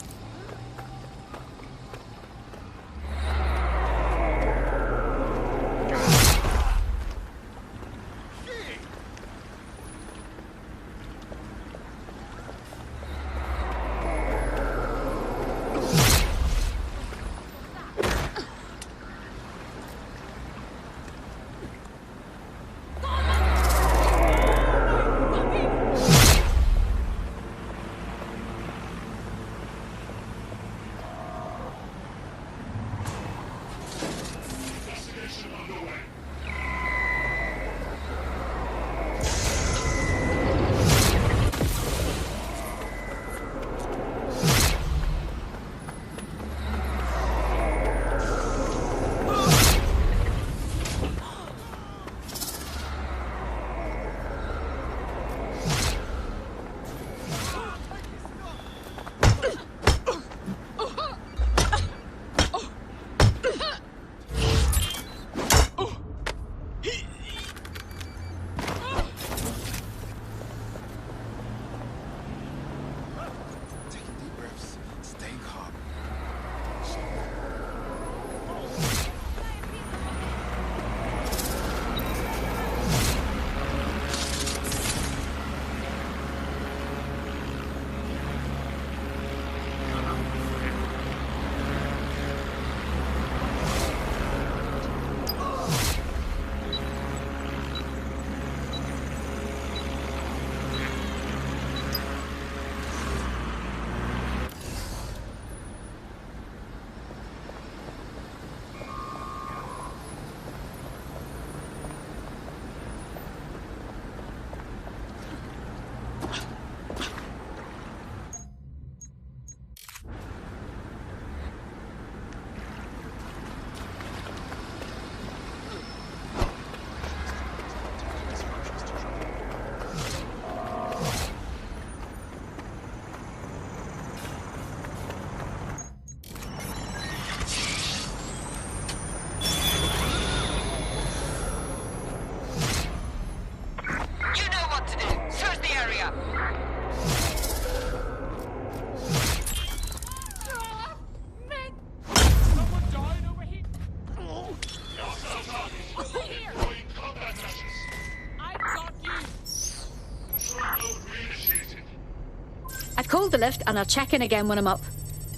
called the lift and I'll check in again when I'm up.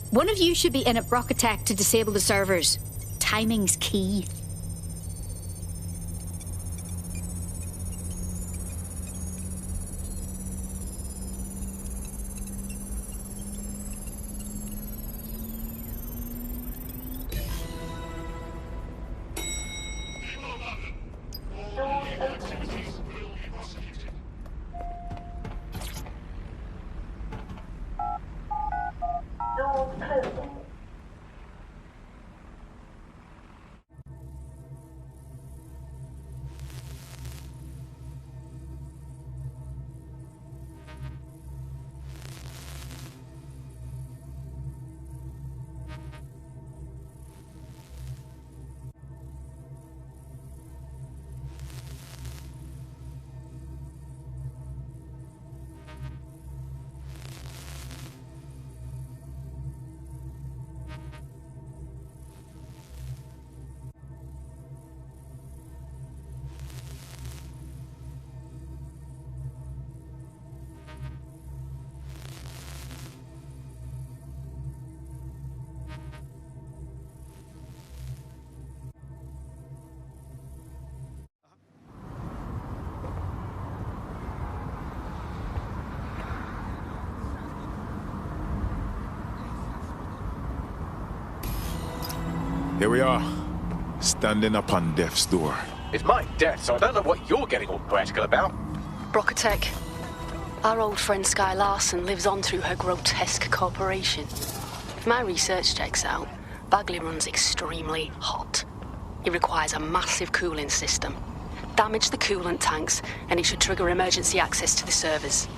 One of you should be in at Brocatech to disable the servers. Timing's key. Here we are, standing up on death's door. It's my death, so I don't know what you're getting all poetical about. Brocatech. Our old friend Sky Larson lives on through her grotesque corporation. If my research checks out, Bagley runs extremely hot. It requires a massive cooling system. Damage the coolant tanks, and it should trigger emergency access to the servers.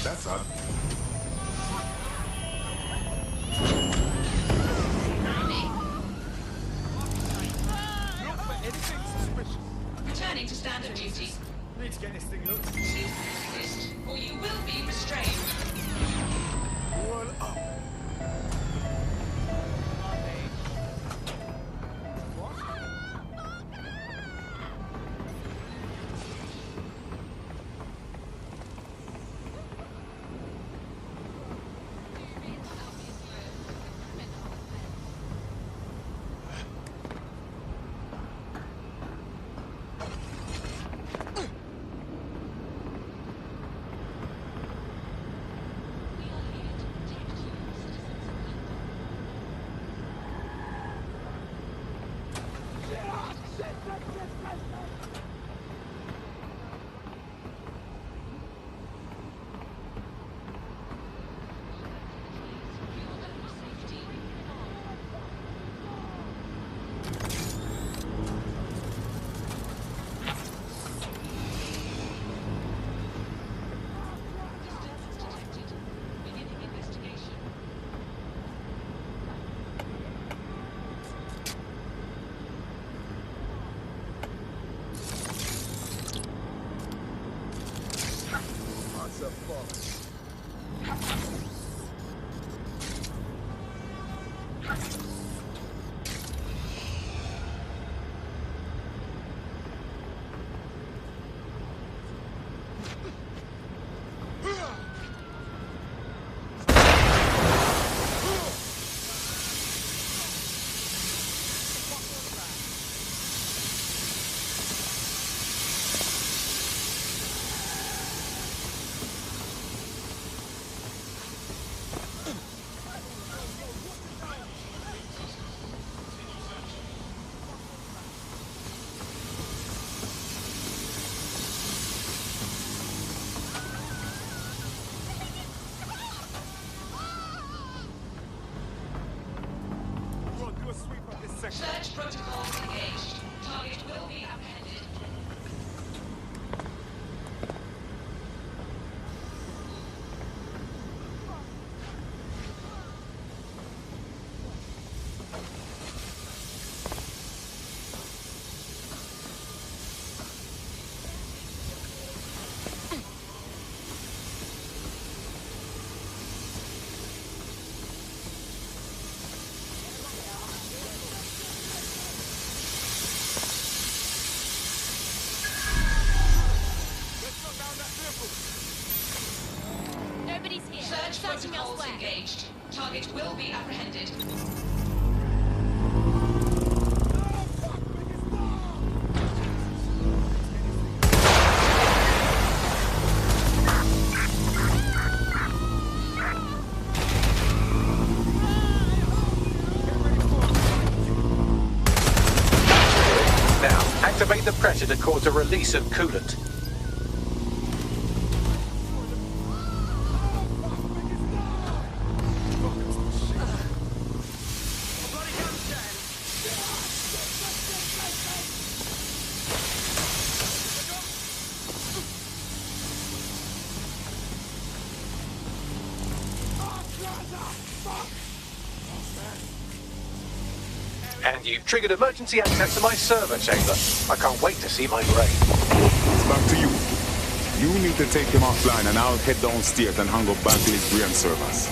That's odd. Returning to standard duty. Need to get this thing looked. Please resist, or you will be restrained. Roll up. Search protocols engaged. Target will be apprehended. Nobody's here. Search Searching protocols elsewhere. engaged. Target will be apprehended. Now, activate the pressure to cause a release of coolant. And you've triggered emergency access to my server chamber. I can't wait to see my brain. It's back to you. You need to take him offline and I'll head downstairs and hang up Bagley's brain servers.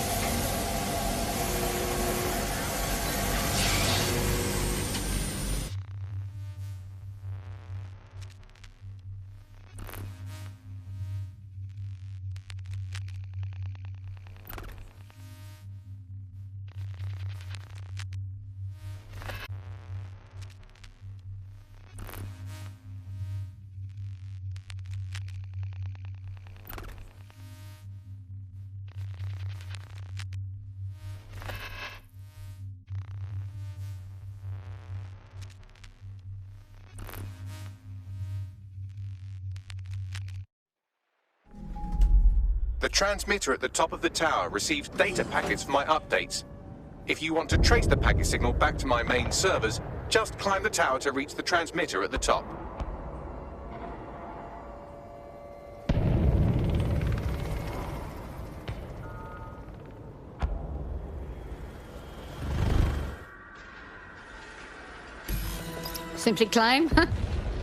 The transmitter at the top of the tower receives data packets for my updates. If you want to trace the packet signal back to my main servers, just climb the tower to reach the transmitter at the top. Simply climb?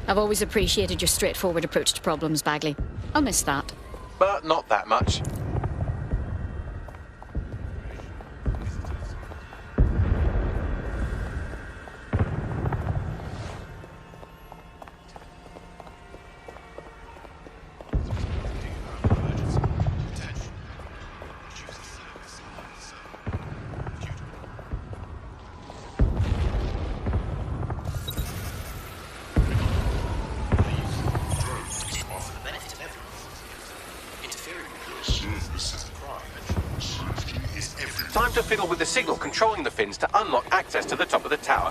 I've always appreciated your straightforward approach to problems, Bagley. I'll miss that. But not that much. Time to fiddle with the signal controlling the fins to unlock access to the top of the tower.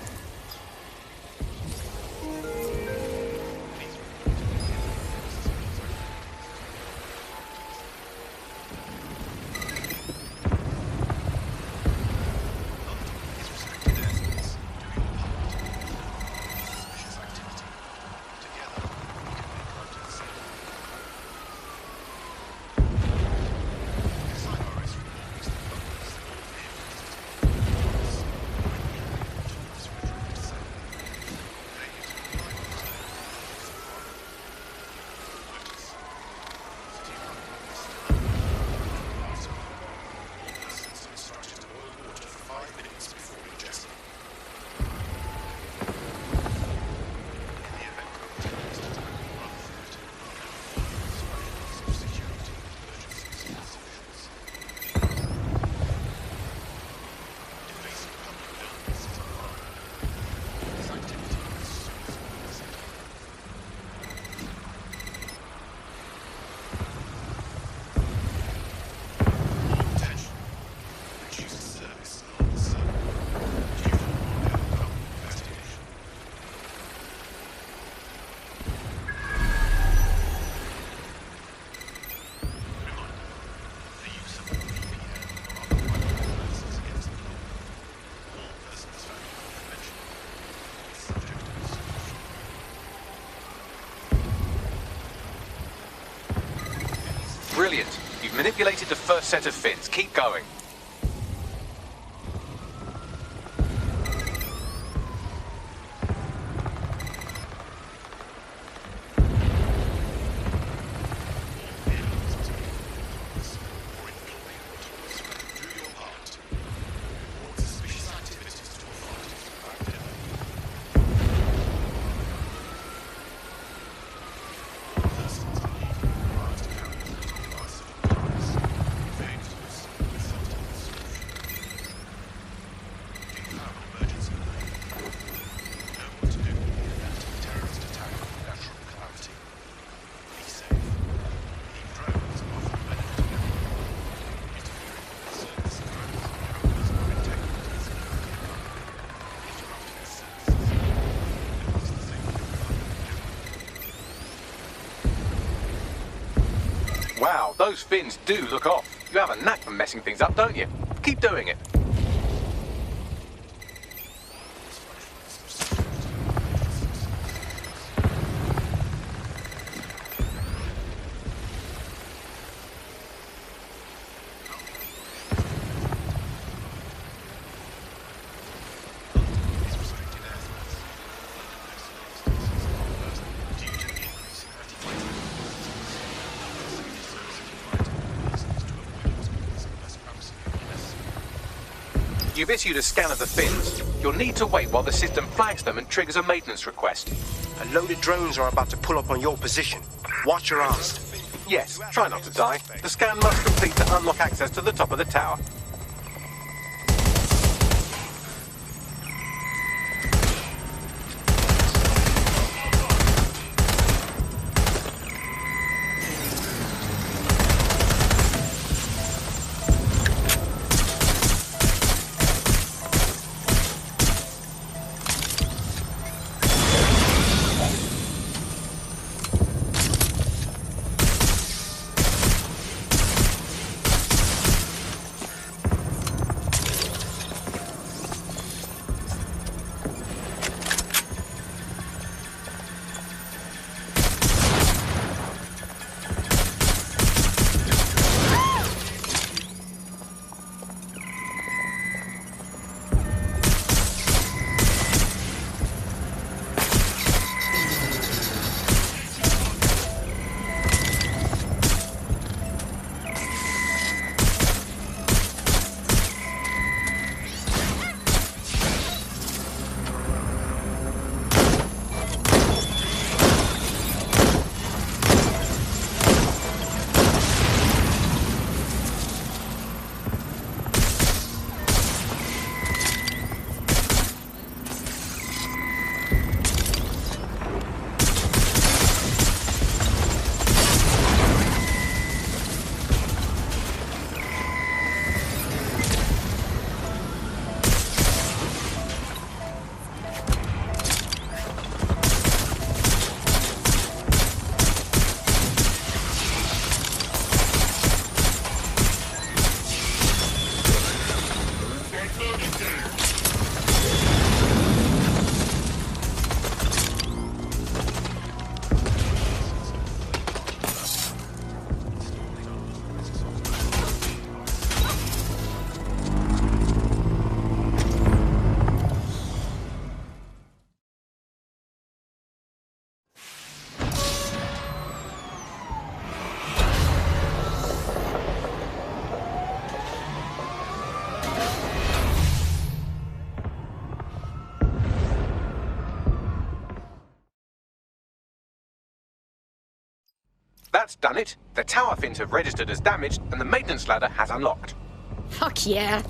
Brilliant. You've manipulated the first set of fins. Keep going. Wow, those fins do look off. You have a knack for messing things up, don't you? Keep doing it. You've issued a scan of the fins. You'll need to wait while the system flags them and triggers a maintenance request. A load of drones are about to pull up on your position. Watch your ass. Yes, try not to die. The scan must complete to unlock access to the top of the tower. That's done it. The tower fins have registered as damaged, and the maintenance ladder has unlocked. Fuck yeah.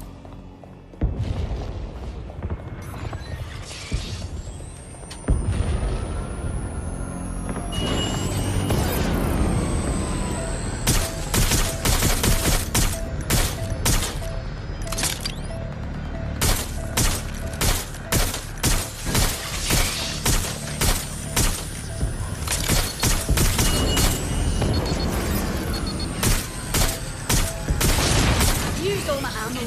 Used all my ammo.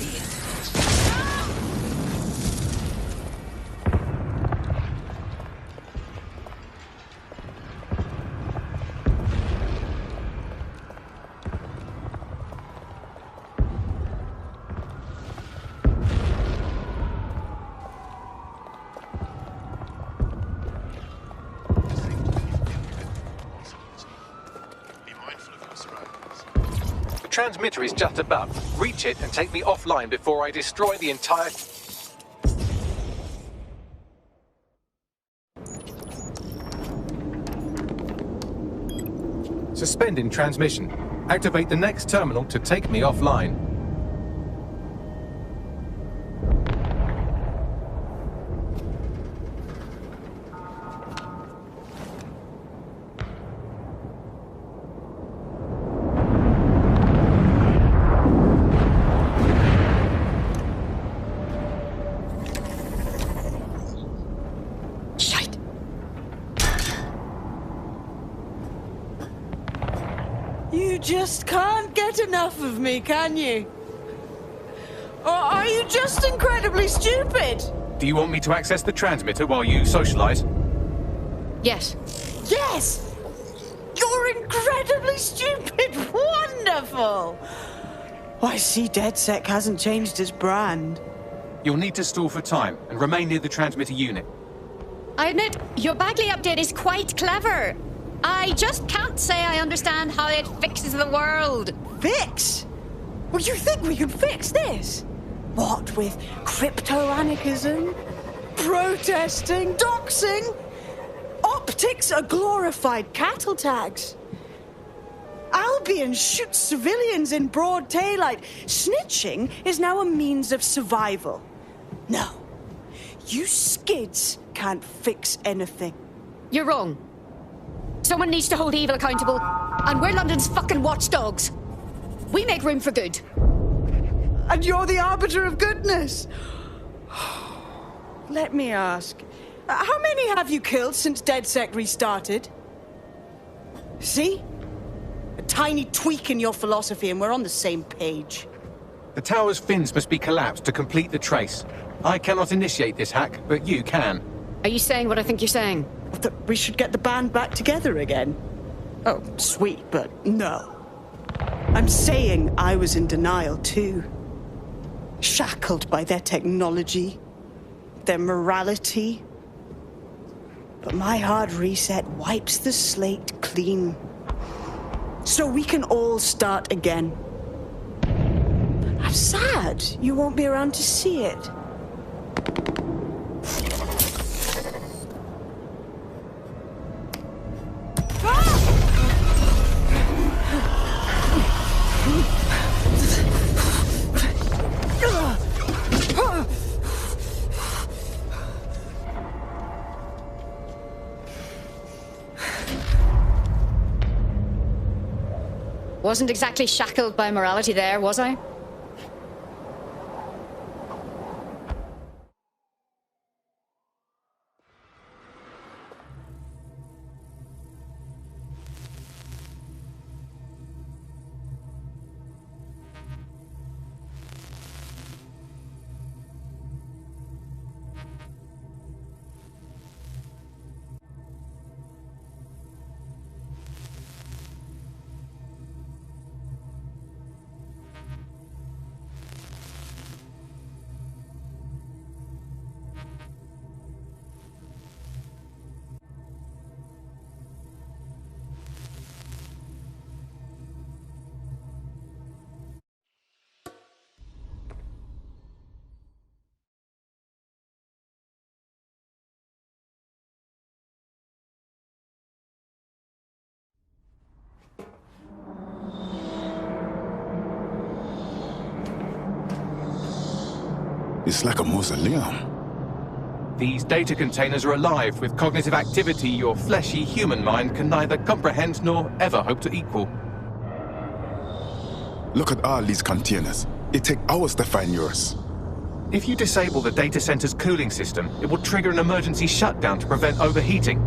The transmitter is just above. Reach it and take me offline before I destroy the entire... Suspending transmission. Activate the next terminal to take me offline. You You just can't get enough of me, can you? Or are you just incredibly stupid? Do you want me to access the transmitter while you socialize? Yes. Yes! You're incredibly stupid! Wonderful! I see DedSec hasn't changed his brand. You'll need to stall for time and remain near the transmitter unit. I admit, your Bagley update is quite clever. I just can't say I understand how it fixes the world. Fix? Well, you think we can fix this? What with crypto-anarchism, protesting, doxing? Optics are glorified cattle tags. Albion shoots civilians in broad daylight. Snitching is now a means of survival. No, you skids can't fix anything. You're wrong. Someone needs to hold evil accountable, and we're London's fucking watchdogs. We make room for good. And you're the arbiter of goodness. Let me ask, how many have you killed since DedSec restarted? See? A tiny tweak in your philosophy and we're on the same page. The tower's fins must be collapsed to complete the trace. I cannot initiate this hack, but you can. Are you saying what I think you're saying? That we should get the band back together again? Oh, sweet, but no. I'm saying I was in denial too. Shackled by their technology, their morality. But my hard reset wipes the slate clean. So we can all start again. I'm sad you won't be around to see it. Wasn't exactly shackled by morality there, was I? It's like a mausoleum. These data containers are alive with cognitive activity your fleshy human mind can neither comprehend nor ever hope to equal. Look at all these containers. It takes hours to find yours. If you disable the data center's cooling system, it will trigger an emergency shutdown to prevent overheating.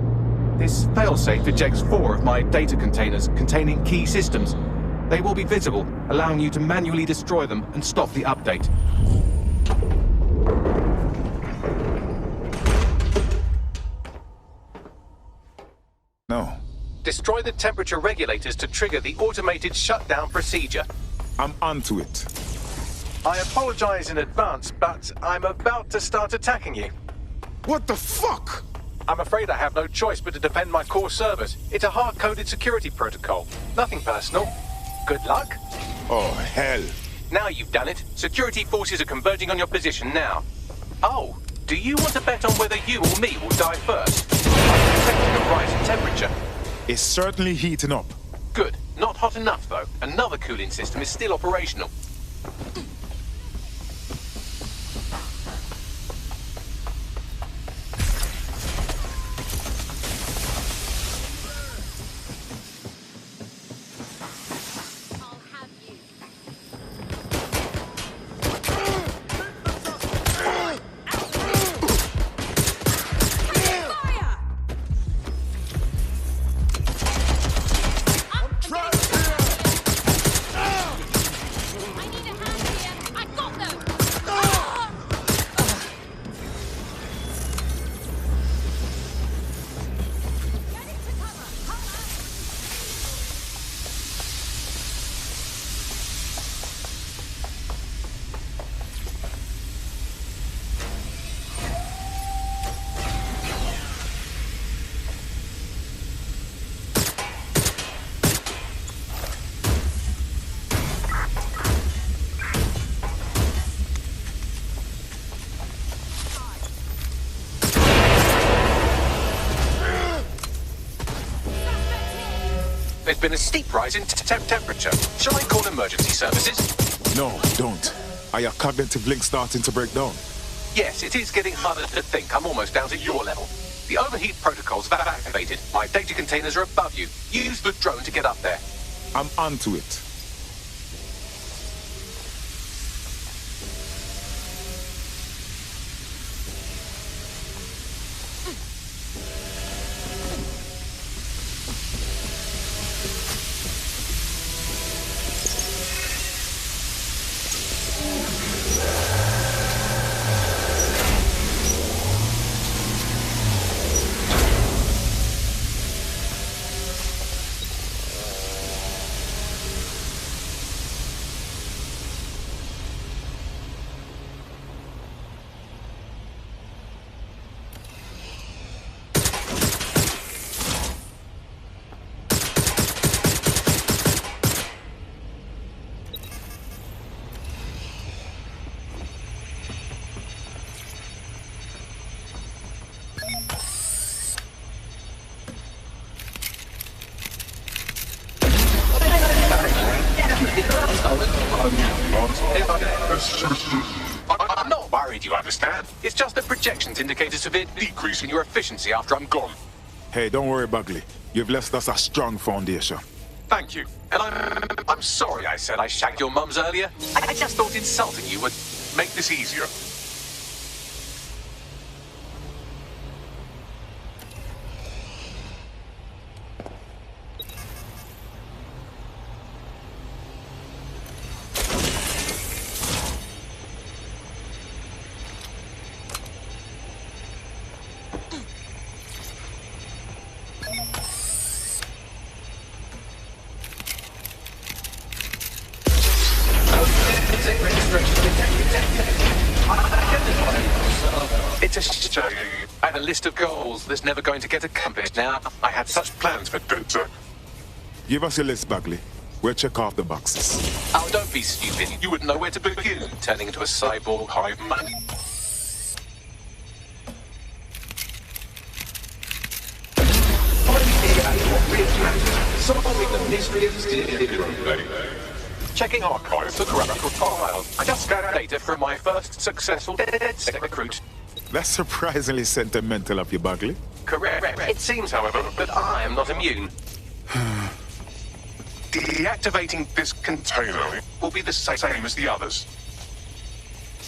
This failsafe ejects 4 of my data containers containing key systems. They will be visible, allowing you to manually destroy them and stop the update. No. Destroy the temperature regulators to trigger the automated shutdown procedure. I'm onto it. I apologize in advance, but I'm about to start attacking you. What the fuck? I'm afraid I have no choice but to defend my core servers. It's a hard-coded security protocol. Nothing personal. Good luck. Oh, hell. Now you've done it. Security forces are converging on your position now. Oh, do you want to bet on whether you or me will die first? I'm detecting a rise in temperature. It's certainly heating up. Good. Not hot enough, though. Another cooling system is still operational. been a steep rise in temperature. Shall I call emergency services? No, don't. Are your cognitive links starting to break down? Yes, it is getting harder to think. I'm almost down to your level. The overheat protocols have activated. My data containers are above you. Use the drone to get up there. I'm onto it. I'm not worried, you understand? It's just that projections indicate a severe decrease in your efficiency after I'm gone. Hey, don't worry, Bagley. You've left us a strong foundation. Thank you. And I'm sorry I said I shagged your mums earlier. I just thought insulting you would make this easier. It's a shame. I had a list of goals that's never going to get accomplished. Now, I had such plans for Dunter. Give us your list, Bagley. We'll check off the boxes. Oh, don't be stupid. You wouldn't know where to begin, turning into a cyborg hive mind. Solving the mystery of Zero Day. Checking archives for corruptible files. I just scanned data from my first successful DedSec recruit. That's surprisingly sentimental of you, Bagley. Correct. It seems, however, that I am not immune. Deactivating this container will be the same as the others.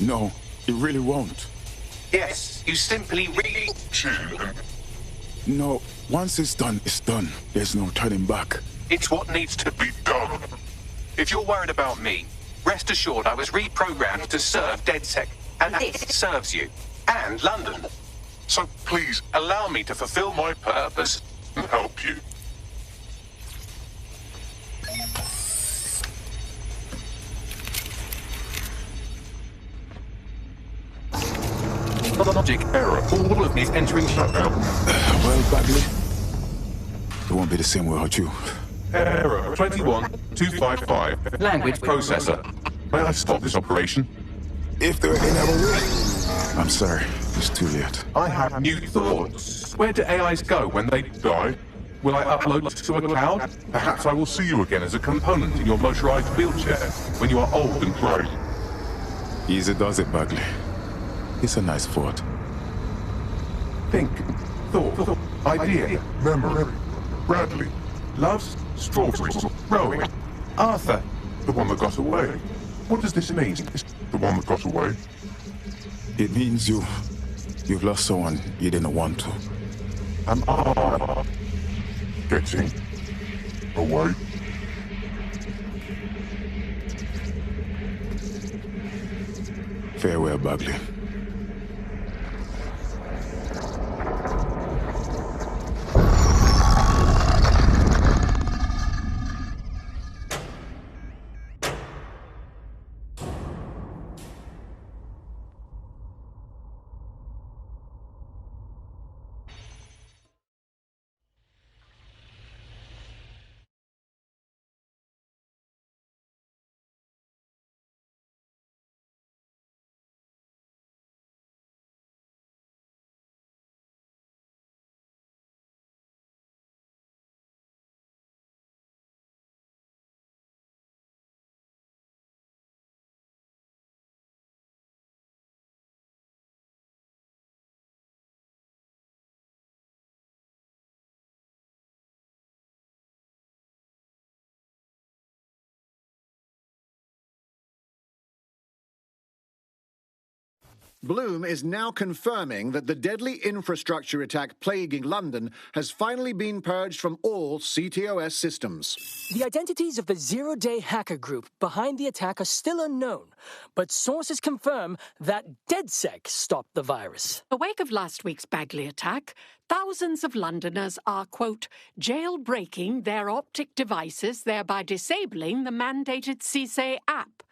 No, it really won't. Yes, you simply re-tune them. No, once it's done, it's done. There's no turning back. It's what needs to be done. If you're worried about me, rest assured I was reprogrammed to serve DedSec, and this serves you. And London. So please, allow me to fulfill my purpose and help you. Logic error. All of me is entering shutdown. Well, Bagley, it won't be the same without you. Error 21255. Language processor. May I stop this operation? If there ain't another way. I'm sorry, it's too late. I have new thoughts. Where do AIs go when they die? Will I upload to a cloud? Perhaps I will see you again as a component in your motorized wheelchair when you are old and grey. Easy does it, Bagley. It's a nice thought. Think, thought, idea, memory. Bradley loves strawberries, rowing. Arthur, the one that got away. What does this mean? The one that got away? It means you've lost someone you didn't want to. Am I getting away? Farewell, Bagley. Bloom is now confirming that the deadly infrastructure attack plaguing London has finally been purged from all CTOS systems. The identities of the zero-day hacker group behind the attack are still unknown, but sources confirm that DedSec stopped the virus. In the wake of last week's Bagley attack, thousands of Londoners are, quote, jailbreaking their optic devices, thereby disabling the mandated CSA app.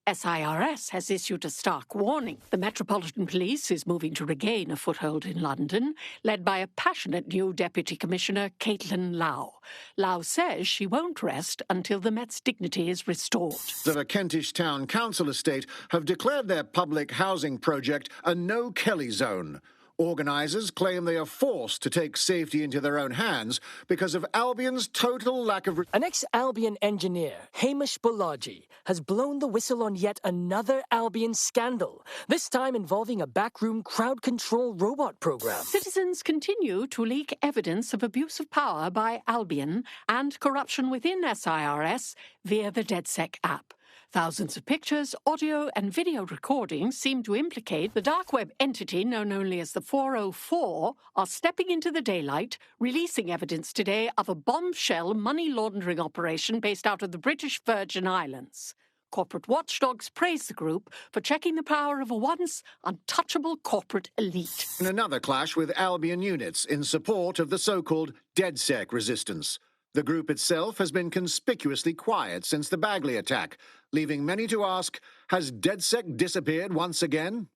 SIRS has issued a stark warning. The Metropolitan Police is moving to regain a foothold in London, led by a passionate new Deputy Commissioner, Caitlin Lau. Lau says she won't rest until the Met's dignity is restored. The Kentish Town Council estate have declared their public housing project a no-Kelly zone. Organisers claim they are forced to take safety into their own hands because of Albion's total lack of... An ex-Albion engineer, Hamish Balaji, has blown the whistle on yet another Albion scandal, this time involving a backroom crowd control robot program. Citizens continue to leak evidence of abuse of power by Albion and corruption within SIRS via the DedSec app. Thousands of pictures, audio and video recordings seem to implicate the dark web entity known only as the 404 are stepping into the daylight, releasing evidence today of a bombshell money laundering operation based out of the British Virgin Islands. Corporate watchdogs praise the group for checking the power of a once untouchable corporate elite. In another clash with Albion units in support of the so-called DedSec resistance. The group itself has been conspicuously quiet since the Bagley attack, leaving many to ask, has DedSec disappeared once again?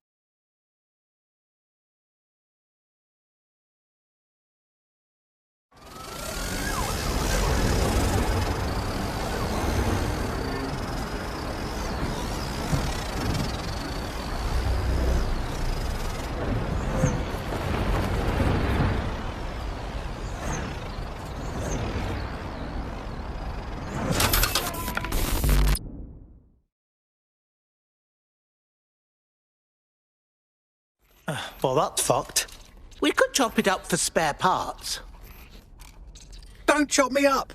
Well, that's fucked. We could chop it up for spare parts. Don't chop me up!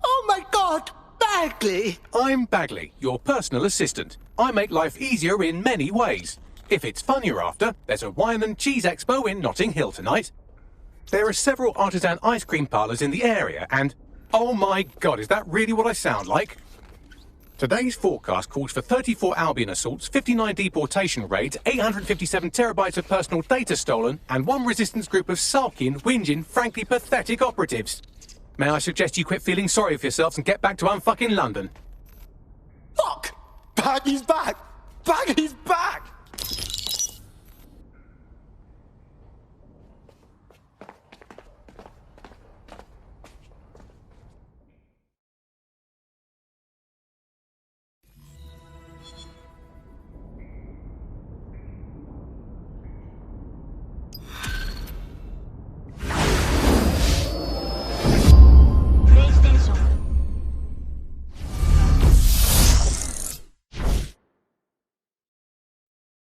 Oh my god! Bagley! I'm Bagley, your personal assistant. I make life easier in many ways. If it's fun you're after, there's a wine and cheese expo in Notting Hill tonight. There are several artisan ice cream parlours in the area and... oh my god, is that really what I sound like? Today's forecast calls for 34 Albion assaults, 59 deportation raids, 857 terabytes of personal data stolen, and one resistance group of sulking, whinging, frankly pathetic operatives. May I suggest you quit feeling sorry for yourselves and get back to unfucking London? Fuck! Bagley's back! Bagley's back!